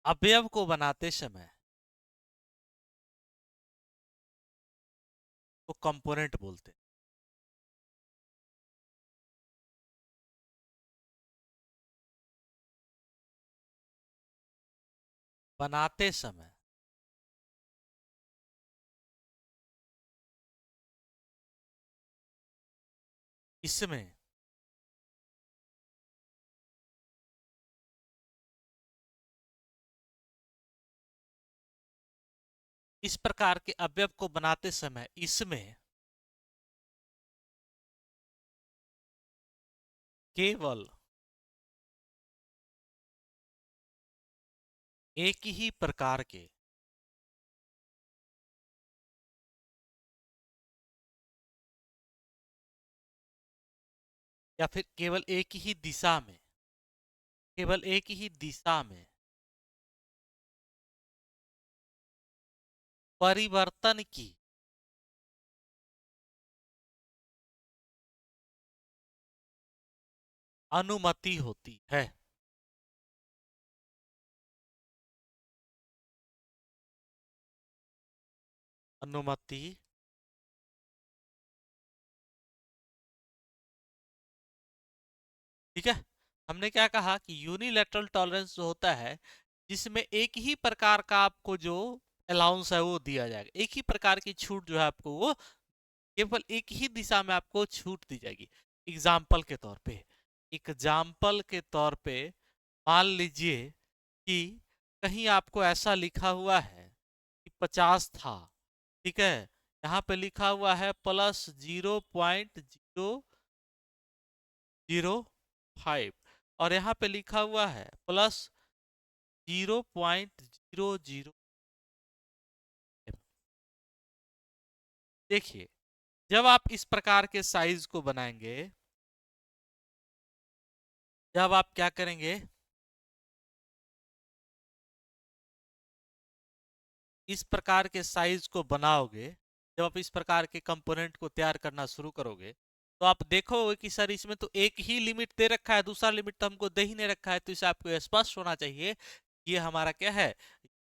अवयव को बनाते समय को कंपोनेंट बोलते हैं। बनाते समय इसमें इस प्रकार के अवयव को बनाते समय इसमें केवल एक ही प्रकार के या फिर केवल एक ही दिशा में, केवल एक ही दिशा में परिवर्तन की अनुमति होती है। अनुमति ठीक है। हमने क्या कहा कि यूनिलैटरल टॉलरेंस जो होता है जिसमें एक ही प्रकार का आपको जो अलाउंस है वो दिया जाएगा, एक ही प्रकार की छूट जो है आपको वो केवल एक ही दिशा में आपको छूट दी जाएगी। एग्जाम्पल के तौर पे, एग्जाम्पल के तौर पे मान लीजिए कि कहीं आपको ऐसा लिखा हुआ है कि 50 था, ठीक है, यहाँ पे लिखा हुआ है +0.005 और यहाँ पे लिखा हुआ है +0.00। देखिए, जब आप इस प्रकार के साइज को बनाएंगे, जब आप क्या करेंगे, इस प्रकार के साइज को बनाओगे, जब आप इस प्रकार के कंपोनेंट को तैयार करना शुरू करोगे तो आप देखोगे कि सर इसमें तो एक ही लिमिट दे रखा है, दूसरा लिमिट तो हमको दे ही नहीं रखा है, तो इसे आपको स्पष्ट होना चाहिए ये हमारा क्या है,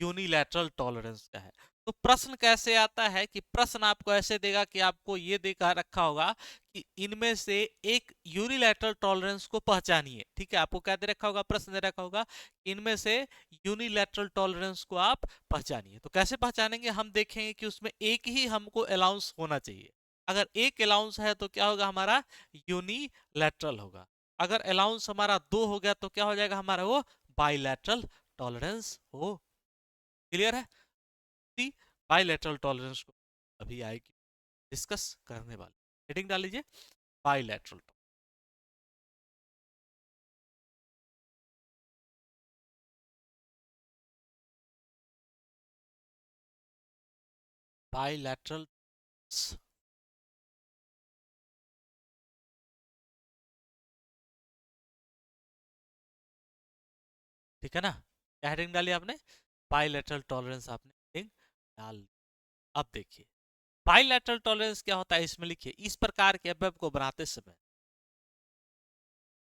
यूनिलैटरल टॉलरेंस का है। तो प्रश्न कैसे आता है कि प्रश्न आपको ऐसे देगा कि आपको ये देखा रखा होगा कि इनमें से एक यूनिलैटरल टॉलरेंस को पहचानिए, ठीक है, आपको क्या दे रखा होगा, प्रश्न दे रखा होगा, इनमें से यूनिलैटरल टॉलरेंस को आप पहचानिए। तो कैसे पहचानेंगे, हम देखेंगे कि उसमें एक ही हमको अलाउंस होना चाहिए। अगर एक अलाउंस है तो क्या होगा, हमारा यूनिलैटरल होगा। अगर अलाउंस हमारा दो हो गया तो क्या हो जाएगा, हमारा वो बाइलैटरल टॉलरेंस हो। क्लियर है। बाइलैटरल टॉलरेंस को अभी आएगी डिस्कस करने वाले, हेडिंग डाल लीजिए बाइलैटरल। बाइलैटरल ठीक है ना, क्या हेडिंग डाली आपने, बाइलैटरल टॉलरेंस आपने हेडिंग डाल। अब देखिए बाइलैटरल टॉलरेंस क्या होता है, इसमें लिखिए इस प्रकार के अवयव को बनाते समय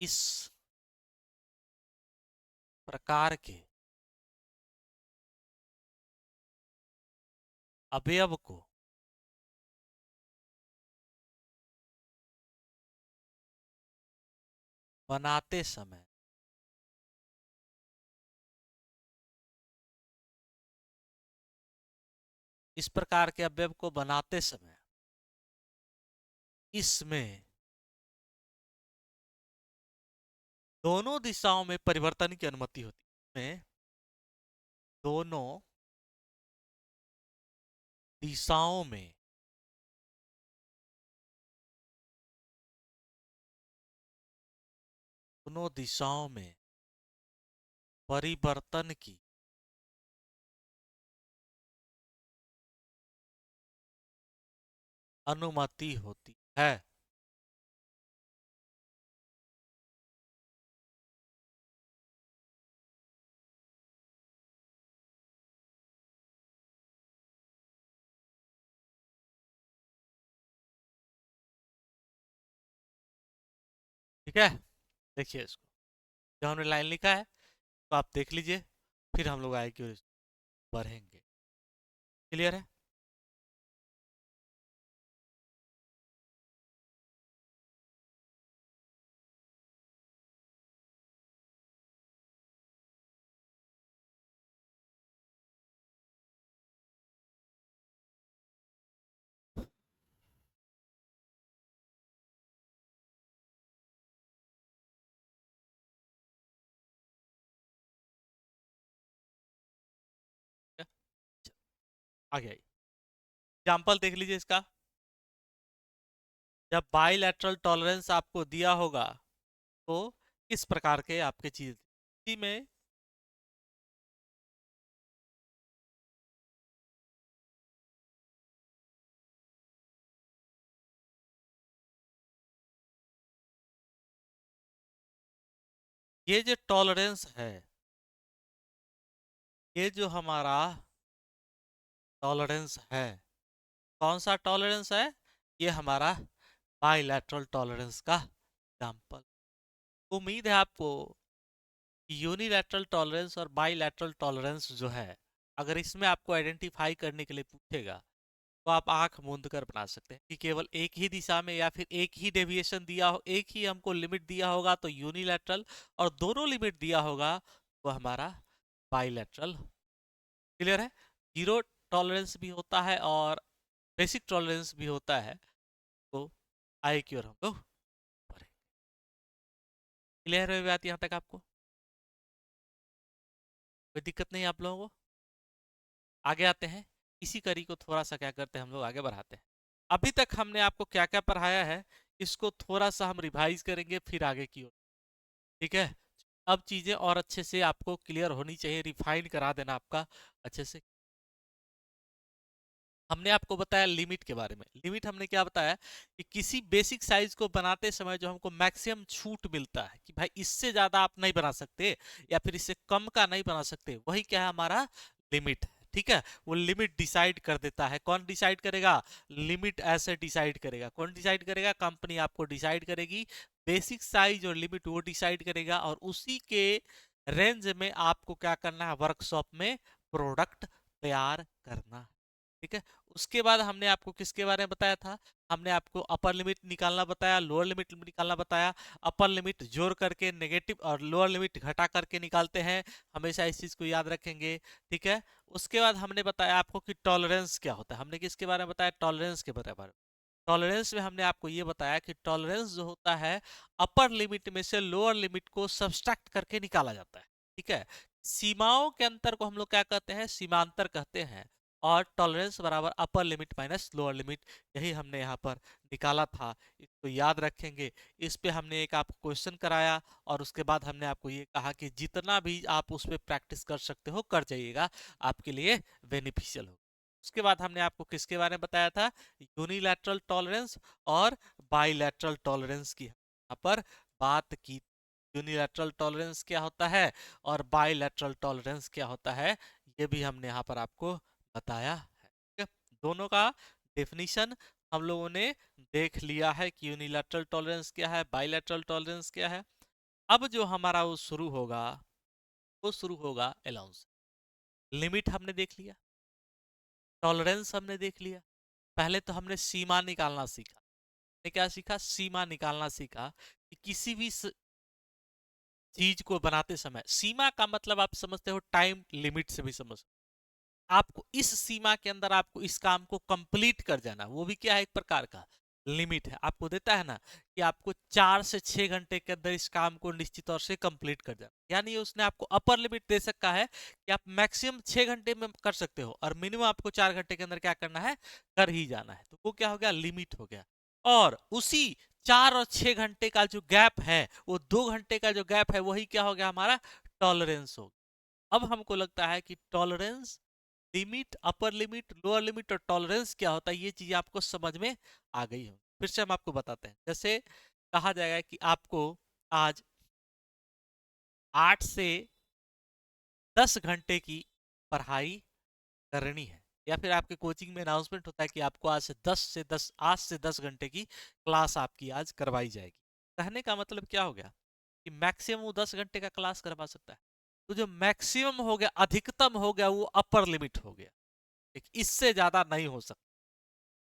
इस प्रकार के अवयव को बनाते समय इस प्रकार के अवयव को बनाते समय इसमें दोनों दिशाओं में परिवर्तन की अनुमति होती है, दोनों दिशाओं में दोनों दिशाओं में परिवर्तन की अनुमति होती है। ठीक है, देखिए इसको जो हमने लाइन लिखा है तो आप देख लीजिए, फिर हम लोग आगे बढ़ेंगे। क्लियर है। आगे आइए, एग्जाम्पल देख लीजिए इसका। जब बाइलैटरल टॉलरेंस आपको दिया होगा तो किस प्रकार के आपके चीज इसी में ये जो टॉलरेंस है, ये जो हमारा टॉलरेंस है, कौन सा टॉलरेंस है? ये हमारा बाइलैटरल टॉलरेंस का एग्जाम्पल। उम्मीद है आपको यूनिलैटरल टॉलरेंस और बाइलैटरल टॉलरेंस जो है, अगर इसमें आपको आइडेंटिफाई करने के लिए पूछेगा तो आप आंख मूंद कर बना सकते हैं कि केवल एक ही दिशा में या फिर एक ही डेविएशन दिया हो, एक ही हमको लिमिट दिया होगा तो यूनिलैटरल, और दोनों लिमिट दिया होगा तो हमारा बाइलैटरल। क्लियर है? जीरो टॉलरेंस भी होता है और बेसिक टॉलरेंस भी होता है, तो आए की ओर हम लोग बढ़ेंगे। क्लियर है बात यहाँ तक आपको? कोई दिक्कत नहीं आप लोगों को? आगे आते हैं, इसी कड़ी को थोड़ा सा क्या करते हैं हम लोग आगे बढ़ाते हैं। अभी तक हमने आपको क्या क्या पढ़ाया है, इसको थोड़ा सा हम रिवाइज करेंगे फिर आगे की ओर। ठीक है? अब चीजें और अच्छे से आपको क्लियर होनी चाहिए, रिफाइन करा देना आपका अच्छे से। हमने आपको बताया लिमिट के बारे में। लिमिट हमने क्या बताया कि किसी बेसिक साइज को बनाते समय जो हमको मैक्सिमम छूट मिलता है कि भाई इससे ज्यादा आप नहीं बना सकते या फिर इससे कम का नहीं बना सकते, वही क्या है हमारा लिमिट है। ठीक है? वो लिमिट डिसाइड कर देता है। कौन डिसाइड करेगा? लिमिट ऐसे डिसाइड करेगा। कौन डिसाइड करेगा? कंपनी आपको डिसाइड करेगी। बेसिक साइज और लिमिट वो डिसाइड करेगा और उसी के रेंज में आपको क्या करना है, वर्कशॉप में प्रोडक्ट तैयार करना है। ठीक है? उसके बाद हमने आपको किसके बारे में बताया था? हमने आपको अपर लिमिट निकालना बताया, लोअर लिमिट निकालना बताया। अपर लिमिट जोड़ करके नेगेटिव और लोअर लिमिट घटा करके निकालते हैं, हमेशा इस चीज को याद रखेंगे। ठीक है? उसके बाद हमने बताया आपको कि टॉलरेंस क्या होता है। हमने किसके बारे में बताया? टॉलरेंस के बारे में। टॉलरेंस में हमने आपको ये बताया कि टॉलरेंस जो होता है, अपर लिमिट में से लोअर लिमिट को सब्सट्रैक्ट करके निकाला जाता है। ठीक है? सीमाओं के अंतर को हम लोग क्या कहते हैं? सीमांतर कहते हैं। और टॉलरेंस बराबर अपर लिमिट माइनस लोअर लिमिट, यही हमने यहाँ पर निकाला था। इसको याद रखेंगे। इस पे हमने एक आपको क्वेश्चन कराया और उसके बाद हमने आपको ये कहा कि जितना भी आप उस पर प्रैक्टिस कर सकते हो कर जाइएगा, आपके लिए बेनिफिशियल हो। उसके बाद हमने आपको किसके बारे में बताया था? यूनिलैटरल टॉलरेंस और बाइलैटरल टॉलरेंस की यहाँ पर बात की। यूनिलैटरल टॉलरेंस क्या होता है और बाइलैटरल टॉलरेंस क्या होता है, ये भी हमने यहाँ पर आपको बताया है। ठीक है? दोनों का डेफिनेशन हम लोगों ने देख लिया है कि यूनिलैटरल टॉलरेंस क्या है, बाइलैटरल टॉलरेंस क्या है। अब जो हमारा वो शुरू होगा, वो शुरू होगा अलाउंस। लिमिट हमने देख लिया, टॉलरेंस हमने देख लिया। पहले तो हमने सीमा निकालना सीखा। ने क्या सीखा? सीमा निकालना सीखा कि किसी भी चीज को बनाते समय, सीमा का मतलब आप समझते हो टाइम लिमिट से भी समझ, आपको इस सीमा के अंदर आपको इस काम को कंप्लीट कर जाना, वो भी क्या है, एक प्रकार का लिमिट है। आपको देता है ना कि आपको 4 से 6 घंटे के अंदर इस काम को निश्चित तौर से कंप्लीट कर जाना, यानी उसने आपको अपर लिमिट दे सकता है कि आप मैक्सिमम 6 घंटे में कर सकते हो और मिनिमम आपको 4 घंटे के अंदर क्या करना है, कर ही जाना है। तो वो क्या हो गया? लिमिट हो गया। और उसी 4 और 6 घंटे का जो गैप है, वो 2 घंटे का जो गैप है, वही क्या हो गया हमारा? टॉलरेंस हो गया। अब हमको लगता है कि tolerance, limit, upper limit, lower limit और टॉलरेंस क्या होता है, ये चीज आपको समझ में आ गई हो। फिर से हम आपको बताते हैं। जैसे कहा जाएगा कि आपको आज 8 से 10 घंटे की पढ़ाई करनी है, या फिर आपके कोचिंग में अनाउंसमेंट होता है कि आपको आज से 10 घंटे की क्लास आपकी आज करवाई जाएगी। कहने का मतलब क्या हो गया कि मैक्सिमम वो 10 घंटे का क्लास करवा सकता है। तो जो मैक्सिमम हो गया, अधिकतम हो गया, वो अपर लिमिट हो गया। इससे ज्यादा नहीं हो सकता।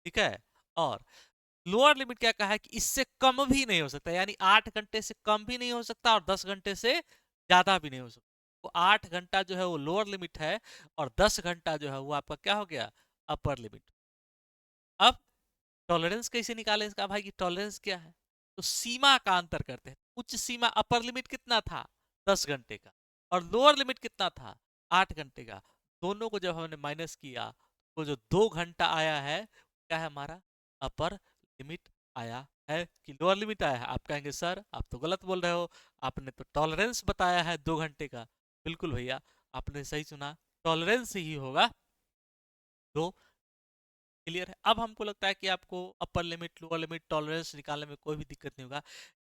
ठीक है? और लोअर लिमिट क्या कहा है कि इससे कम भी नहीं हो सकता, यानी 8 घंटे से कम भी नहीं हो सकता और 10 घंटे से ज्यादा भी नहीं हो सकता। तो 8 घंटा जो है वो लोअर लिमिट है और 10 घंटा जो है वो आपका क्या हो गया? Upper limit. अब टॉलरेंस कैसे निकाले इसका भाई, कि टॉलरेंस क्या है? तो सीमा का अंतर करते हैं। उच्च सीमा अपर लिमिट कितना था? 10 घंटे का। और लोअर लिमिट कितना था? 8 घंटे का। दोनों को जब हमने माइनस किया वो जो 2 घंटा आया है क्या है हमारा अपर लिमिट आया है कि लोअर लिमिट आया है। आप कहेंगे सर आप तो गलत बोल रहे हो, आपने तो टॉलरेंस बताया है 2 घंटे का। बिल्कुल भैया, आपने सही सुना, टॉलरेंस ही होगा 2। क्लियर है? अब हमको लगता है कि आपको upper limit lower limit tolerance निकालने में कोई भी दिक्कत नहीं होगा।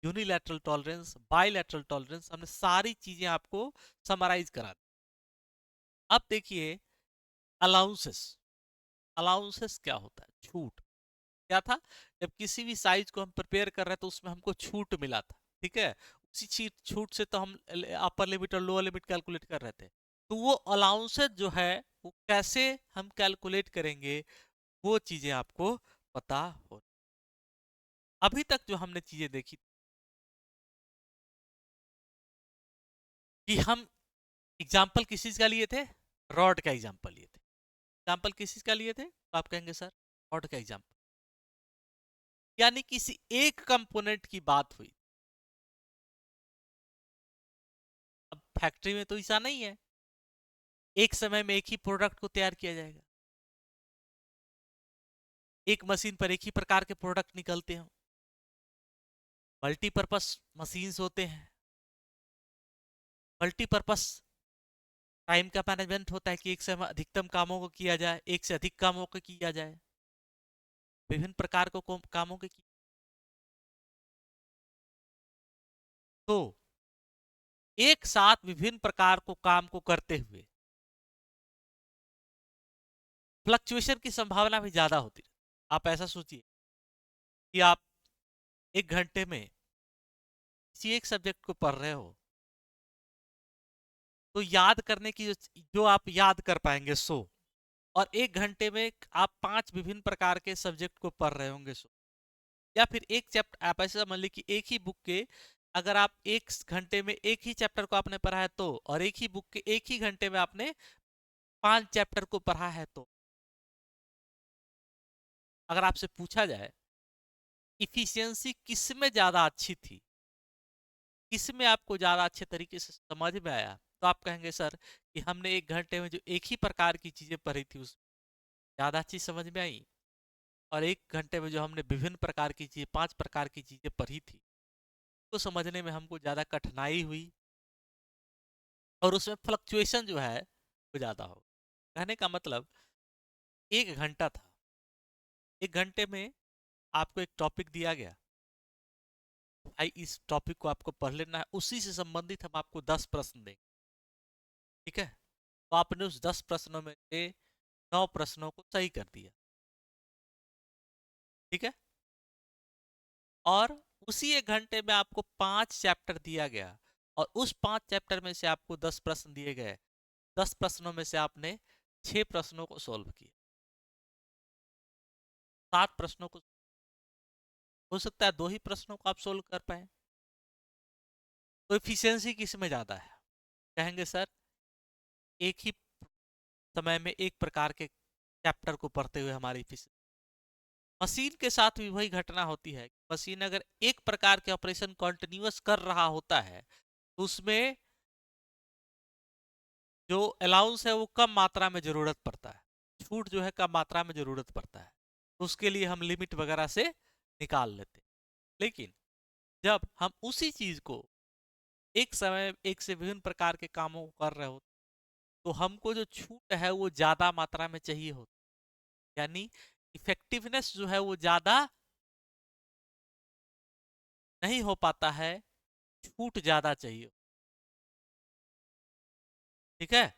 यूनिलैटरल टॉलरेंस, बायलैटरल टॉलरेंस, हमने सारी चीजें आपको समराइज करा दी। अब देखिए अलाउंसेस। अलाउंसेस क्या होता है? छूट। क्या था? जब किसी भी साइज को हम प्रिपेयर कर रहे थे तो उसमें हमको छूट मिला था, ठीक है? उसी चीज छूट से तो हम अपर लिमिट और लोअर लिमिट कैलकुलेट कर रहे थे। तो वो अलाउंसेस जो है वो कैसे हम कैलकुलेट करेंगे, वो चीजें आपको पता हो। अभी तक जो हमने चीजें देखी कि हम एग्जाम्पल किस चीज का लिए थे? रॉड का एग्जाम्पल लिए थे। एग्जाम्पल किस चीज का लिए थे? तो आप कहेंगे सर रॉड का एग्जाम्पल, यानी किसी एक कंपोनेंट की बात हुई। अब फैक्ट्री में तो ऐसा नहीं है एक समय में एक ही प्रोडक्ट को तैयार किया जाएगा, एक मशीन पर एक ही प्रकार के प्रोडक्ट निकलते हैं। मल्टीपर्पस मशीन्स होते हैं, मल्टीपर्पस टाइम का मैनेजमेंट होता है कि एक समय अधिकतम कामों को किया जाए, एक से अधिक कामों को किया जाए, विभिन्न प्रकार को कामों के तो एक साथ विभिन्न प्रकार को काम को करते हुए फ्लक्चुएशन की संभावना भी ज्यादा होती है। आप ऐसा सोचिए कि आप 1 घंटे में किसी एक सब्जेक्ट को पढ़ रहे हो तो याद करने की जो आप याद कर पाएंगे 100, और 1 घंटे में आप 5 विभिन्न प्रकार के सब्जेक्ट को पढ़ रहे होंगे 100। या फिर एक चैप्टर आप ऐसा मान लीजिए कि एक ही बुक के अगर आप 1 घंटे में एक ही चैप्टर को आपने पढ़ा है तो, और एक ही बुक के एक ही घंटे में आपने 5 चैप्टर को पढ़ा है तो, अगर आपसे पूछा जाए इफिशियंसी किस में ज्यादा अच्छी थी, किस में आपको ज्यादा अच्छे तरीके से समझ में आया, तो आप कहेंगे सर कि हमने 1 घंटे में जो एक ही प्रकार की चीजें पढ़ी थी उस ज्यादा अच्छी समझ में आई, और 1 घंटे में जो हमने विभिन्न प्रकार की चीजें 5 प्रकार की चीजें पढ़ी थी तो समझने में हमको ज्यादा कठिनाई हुई और उसमें फ्लक्चुएशन जो है वो ज्यादा हो। कहने का मतलब 1 घंटा था, 1 घंटे में आपको एक टॉपिक दिया गया, भाई इस टॉपिक को आपको पढ़ लेना है, उसी से संबंधित हम आपको 10 प्रश्न देंगे, ठीक है? तो आपने उस 10 प्रश्नों में से 9 प्रश्नों को सही कर दिया, ठीक है? और उसी 1 घंटे में आपको 5 चैप्टर दिया गया और उस 5 चैप्टर में से आपको 10 प्रश्न दिए गए, 10 प्रश्नों में से आपने 6 प्रश्नों को सॉल्व किया, 7 प्रश्नों को हो सकता है 2 ही प्रश्नों को आप सोल्व कर पाए। तो एफिशिएंसी किस में ज्यादा है? कहेंगे सर एक ही समय में एक प्रकार के चैप्टर को पढ़ते हुए हमारी एफिशिएंसी। मशीन के साथ भी वही घटना होती है, मशीन अगर एक प्रकार के ऑपरेशन कंटिन्यूअस कर रहा होता है तो उसमें जो अलाउंस है वो कम मात्रा में जरूरत पड़ता है, छूट जो है कम मात्रा में जरूरत पड़ता है, तो उसके लिए हम लिमिट वगैरह से निकाल लेते हैं। लेकिन जब हम उसी चीज को एक समय एक से विभिन्न प्रकार के कामों को कर रहे हो तो हमको जो छूट है वो ज्यादा मात्रा में चाहिए होती, यानी इफेक्टिवनेस जो है वो ज्यादा नहीं हो पाता है, छूट ज्यादा चाहिए, ठीक है?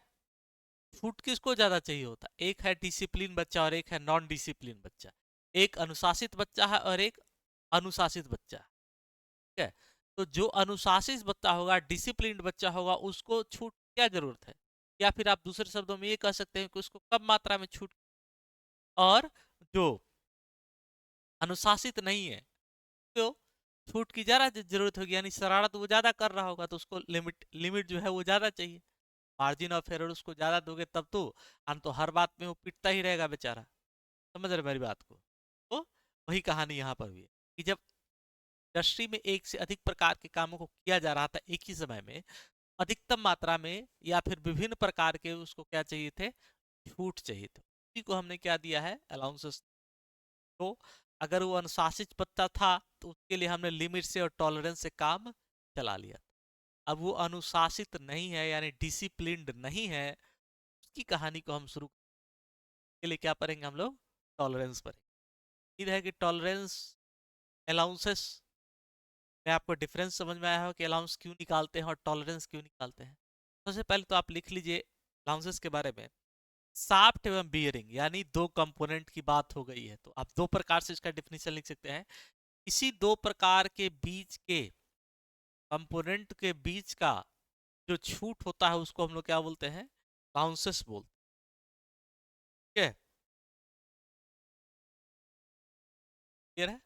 छूट किसको ज्यादा चाहिए होता? एक है डिसिप्लिन बच्चा और एक है नॉन डिसिप्लिन बच्चा, एक अनुशासित बच्चा है और एक अनुशासित बच्चा, ठीक है? तो जो अनुशासित बच्चा होगा, डिसिप्लिन बच्चा होगा, उसको छूट क्या जरूरत है? या फिर आप दूसरे शब्दों में ये कह सकते हैं कि उसको कम मात्रा में छूट, और जो अनुशासित नहीं है तो छूट की ज्यादा जरूरत होगी, यानी शरारत वो ज्यादा कर रहा होगा तो उसको लिमिट लिमिट जो है वो ज्यादा चाहिए, मार्जिन ऑफ एरर उसको ज्यादा दोगे तब तो, तो हर बात में वो पिटता ही रहेगा बेचारा। समझ रहे मेरी बात को? तो वही कहानी यहाँ पर भी है कि जब इंडस्ट्री में एक से अधिक प्रकार के कामों को किया जा रहा था एक ही समय में अधिकतम मात्रा में, या फिर विभिन्न प्रकार के उसको क्या चाहिए थे? छूट चाहिए थे। उसी को हमने क्या दिया है, अलाउंसेस। तो अगर वो अनुशासित पत्ता था तो उसके लिए हमने लिमिट से और टॉलरेंस से काम चला लिया। अब वो अनुशासित नहीं है यानी डिसिप्लिन्ड नहीं है, उसकी कहानी को हम शुरू के लिए क्या पढ़ेंगे हम लोग, टॉलरेंस पढ़ेंगे। उम्मीद है कि टॉलरेंस अलाउंसेस में आपको डिफरेंस समझ में आया हो कि अलाउंस क्यों निकालते हैं और टॉलरेंस क्यों निकालते हैं। सबसे पहले तो आप लिख लीजिए अलाउंसेस के बारे में। शाफ्ट एवं बियरिंग यानी दो कंपोनेंट की बात हो गई है, तो आप दो प्रकार से इसका डिफिनेशन लिख सकते हैं। इसी दो प्रकार के बीच के कंपोनेंट के बीच का जो छूट होता है उसको हम लोग क्या बोलते हैं, बाउंसेस बोलते हैं। ठीक है, क्लियर है।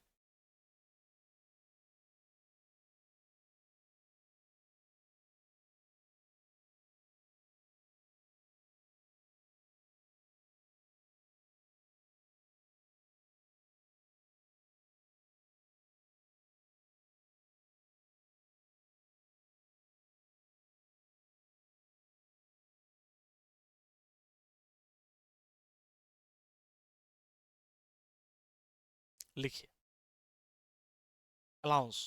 लिखिए अलाउंस,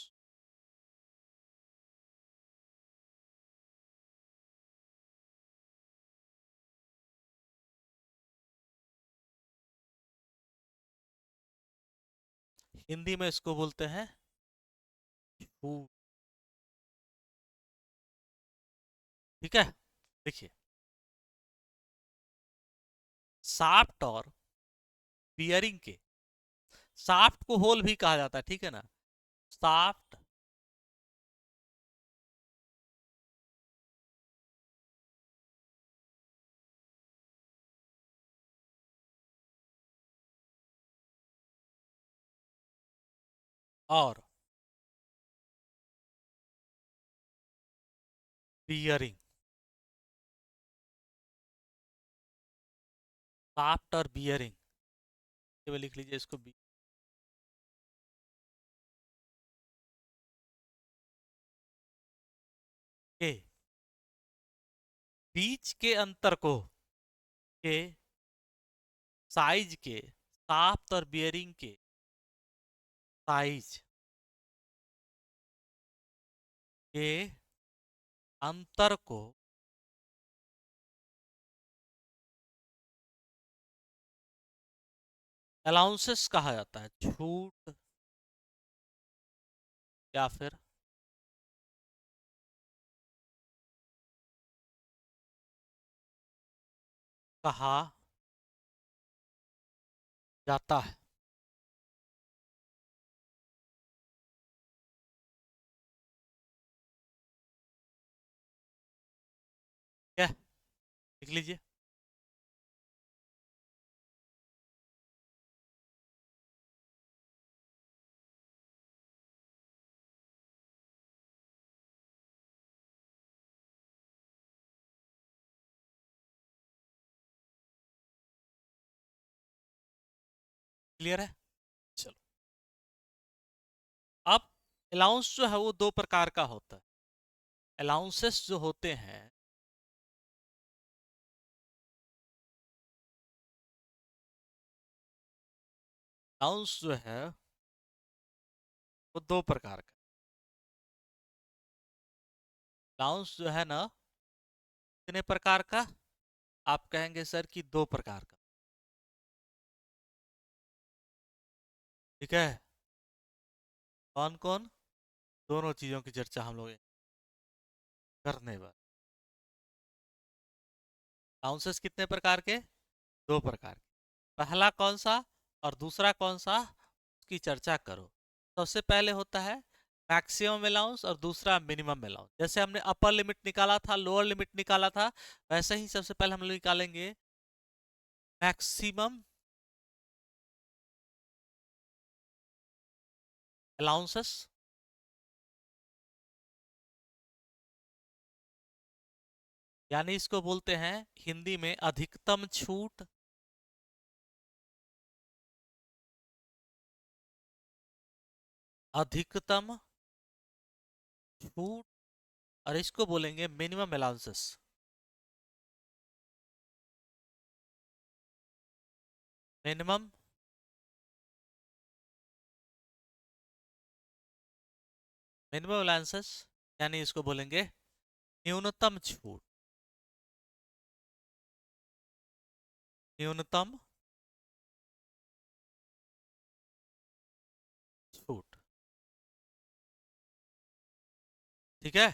हिंदी में इसको बोलते हैं छूट। ठीक है, देखिए शाफ्ट और बियरिंग के, शाफ्ट को होल भी कहा जाता है, ठीक है ना, शाफ्ट और बियरिंग, शाफ्ट और बियरिंग, ये लिख लीजिए इसको के बीच के अंतर को के साइज के, शाफ्ट और बियरिंग के साइज के अंतर को अलाउंसेस कहा जाता है, छूट या फिर कहा जाता है। क्या, लिख लीजिए। क्लियर है, चलो। अब अलाउंस जो है वो दो प्रकार का होता है। अलाउंसेस जो होते हैं, अलाउंस जो है वो दो प्रकार का, अलाउंस जो है ना कितने प्रकार का, आप कहेंगे सर कि दो प्रकार का। ठीक है, कौन कौन, दोनों चीजों की चर्चा हम लोग करने वाले। अलाउंसेस कितने प्रकार के, दो प्रकार के। पहला कौन सा और दूसरा कौन सा, उसकी चर्चा करो। सबसे पहले होता है मैक्सिमम अलाउंस और दूसरा मिनिमम अलाउंस। जैसे हमने अपर लिमिट निकाला था, लोअर लिमिट निकाला था, वैसे ही सबसे पहले हम लोग निकालेंगे मैक्सिमम अलाउंसेस, यानी इसको बोलते हैं हिंदी में अधिकतम छूट, अधिकतम छूट, और इसको बोलेंगे minimum allowances. Minimum minimum allowances, यानी इसको बोलेंगे न्यूनतम छूट। न्यूनतम छूट, ठीक है।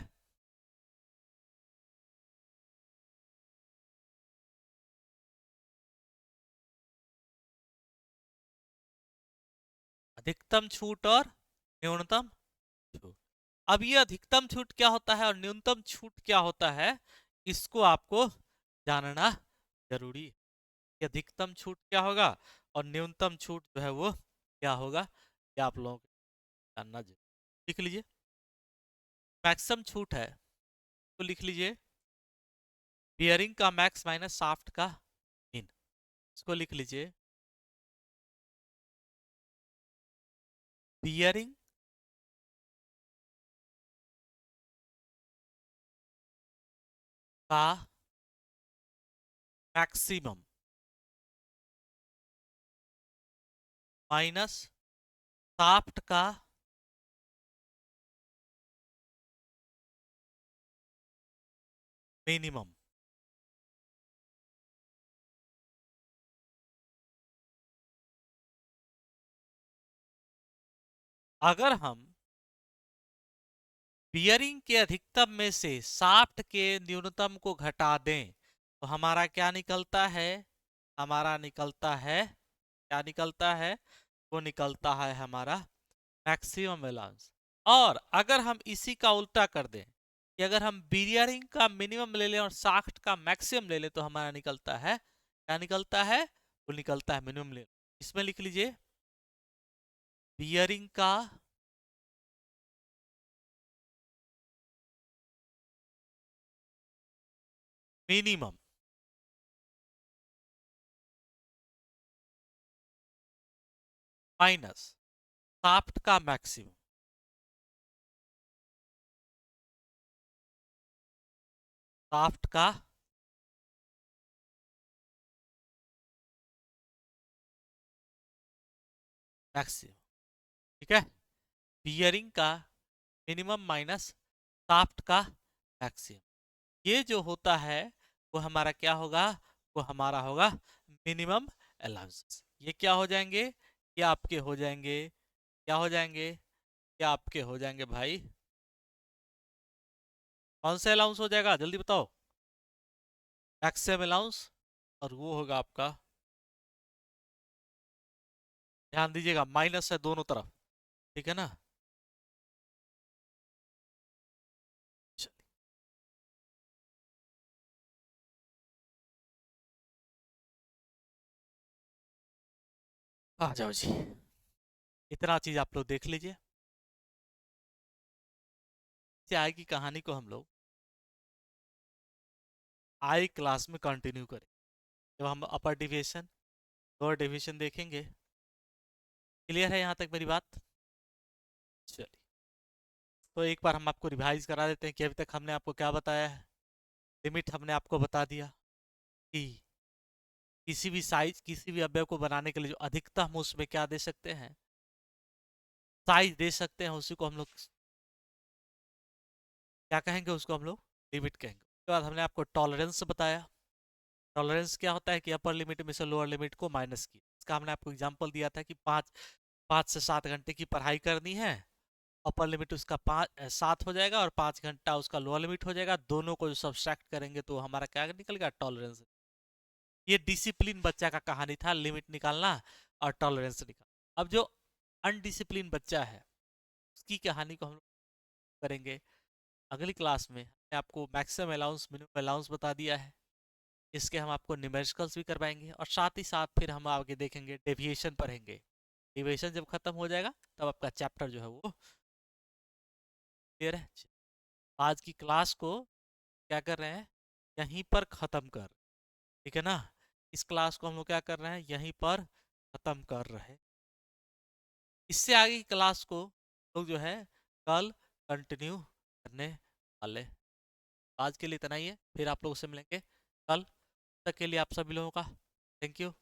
अधिकतम छूट और न्यूनतम छूट। अब ये अधिकतम छूट क्या होता है और न्यूनतम छूट क्या होता है, इसको आपको जानना जरूरी है कि अधिकतम छूट क्या होगा और न्यूनतम छूट जो है वो क्या होगा, क्या आप लोगों को जानना जरूरी। लिख लीजिए, मैक्सिमम छूट है तो लिख लीजिए बियरिंग का मैक्स माइनस शाफ्ट का मीन। इसको लिख लीजिए बियरिंग का मैक्सिमम माइनस शाफ्ट का मिनिमम। अगर हम बियरिंग के अधिकतम में से शाफ्ट के न्यूनतम को घटा दें तो हमारा क्या निकलता है, हमारा निकलता है, क्या निकलता है, वो निकलता है हमारा मैक्सिमम अलाउंस। और अगर हम इसी का उल्टा कर दें कि अगर हम बियरिंग का मिनिमम ले लें और शाफ्ट का मैक्सिमम ले लें तो हमारा निकलता है, क्या निकलता है, वो निकलता है मिनिमम ले। इसमें लिख लीजिए बियरिंग का मिनिमम माइनस शाफ्ट का मैक्सिमम। शाफ्ट का मैक्सिमम, ठीक है। बियरिंग का मिनिमम माइनस शाफ्ट का मैक्सिमम, ये जो होता है वो हमारा क्या होगा, वो हमारा होगा मिनिमम अलाउंसेस। ये क्या हो जाएंगे, ये आपके हो जाएंगे, क्या हो जाएंगे, क्या आपके हो जाएंगे भाई, कौन सा अलाउंस हो जाएगा जल्दी बताओ, मैक्सिमम अलाउंस। और वो होगा आपका, ध्यान दीजिएगा माइनस है दोनों तरफ, ठीक है ना। आ जाओ जी, इतना चीज आप लोग देख लीजिए। इसे आगे की कहानी को हम लोग आई क्लास में कंटिन्यू करें, जब हम अपर डिविएशन लोअर डिविएशन देखेंगे। क्लियर है यहाँ तक मेरी बात, चलिए। तो एक बार हम आपको रिवाइज करा देते हैं कि अभी तक हमने आपको क्या बताया है। लिमिट हमने आपको बता दिया कि किसी भी साइज किसी भी अवयव को बनाने के लिए जो अधिकतम हम उसमें क्या दे सकते हैं, साइज दे सकते हैं, उसी को हम लोग क्या कहेंगे, उसको हम लोग लिमिट कहेंगे। उसके बाद हमने आपको टॉलरेंस बताया। टॉलरेंस क्या होता है कि अपर लिमिट में से लोअर लिमिट को माइनस किया। इसका हमने आपको एग्जांपल दिया था कि 5 से 7 घंटे की पढ़ाई करनी है, अपर लिमिट उसका 7 हो जाएगा और 5 घंटा उसका लोअर लिमिट हो जाएगा, दोनों को जो सब्सट्रैक्ट करेंगे तो हमारा क्या निकलेगा, टॉलरेंस। ये डिसिप्लिन बच्चा का कहानी था, लिमिट निकालना और टॉलरेंस निकालना। अब जो अनडिसिप्लिन बच्चा है उसकी कहानी को हम लोग करेंगे अगली क्लास में। हमने आपको मैक्सिमम अलाउंस मिनिमम अलाउंस बता दिया है, इसके हम आपको न्यूमेरिकल्स भी करवाएंगे और साथ ही साथ फिर हम आगे देखेंगे डेविएशन पढ़ेंगे। डेविएशन जब खत्म हो जाएगा तब आपका चैप्टर जो है वो क्लियर है। आज की क्लास को क्या कर रहे हैं, यहीं पर ख़त्म कर, ठीक है ना। इस क्लास को हम लोग क्या कर रहे हैं, यहीं पर ख़त्म कर रहे हैं। इससे आगे की क्लास को लोग जो है कल कंटिन्यू करने वाले। आज के लिए इतना ही है, फिर आप लोगों से मिलेंगे कल। तक के लिए आप सभी लोगों का थैंक यू।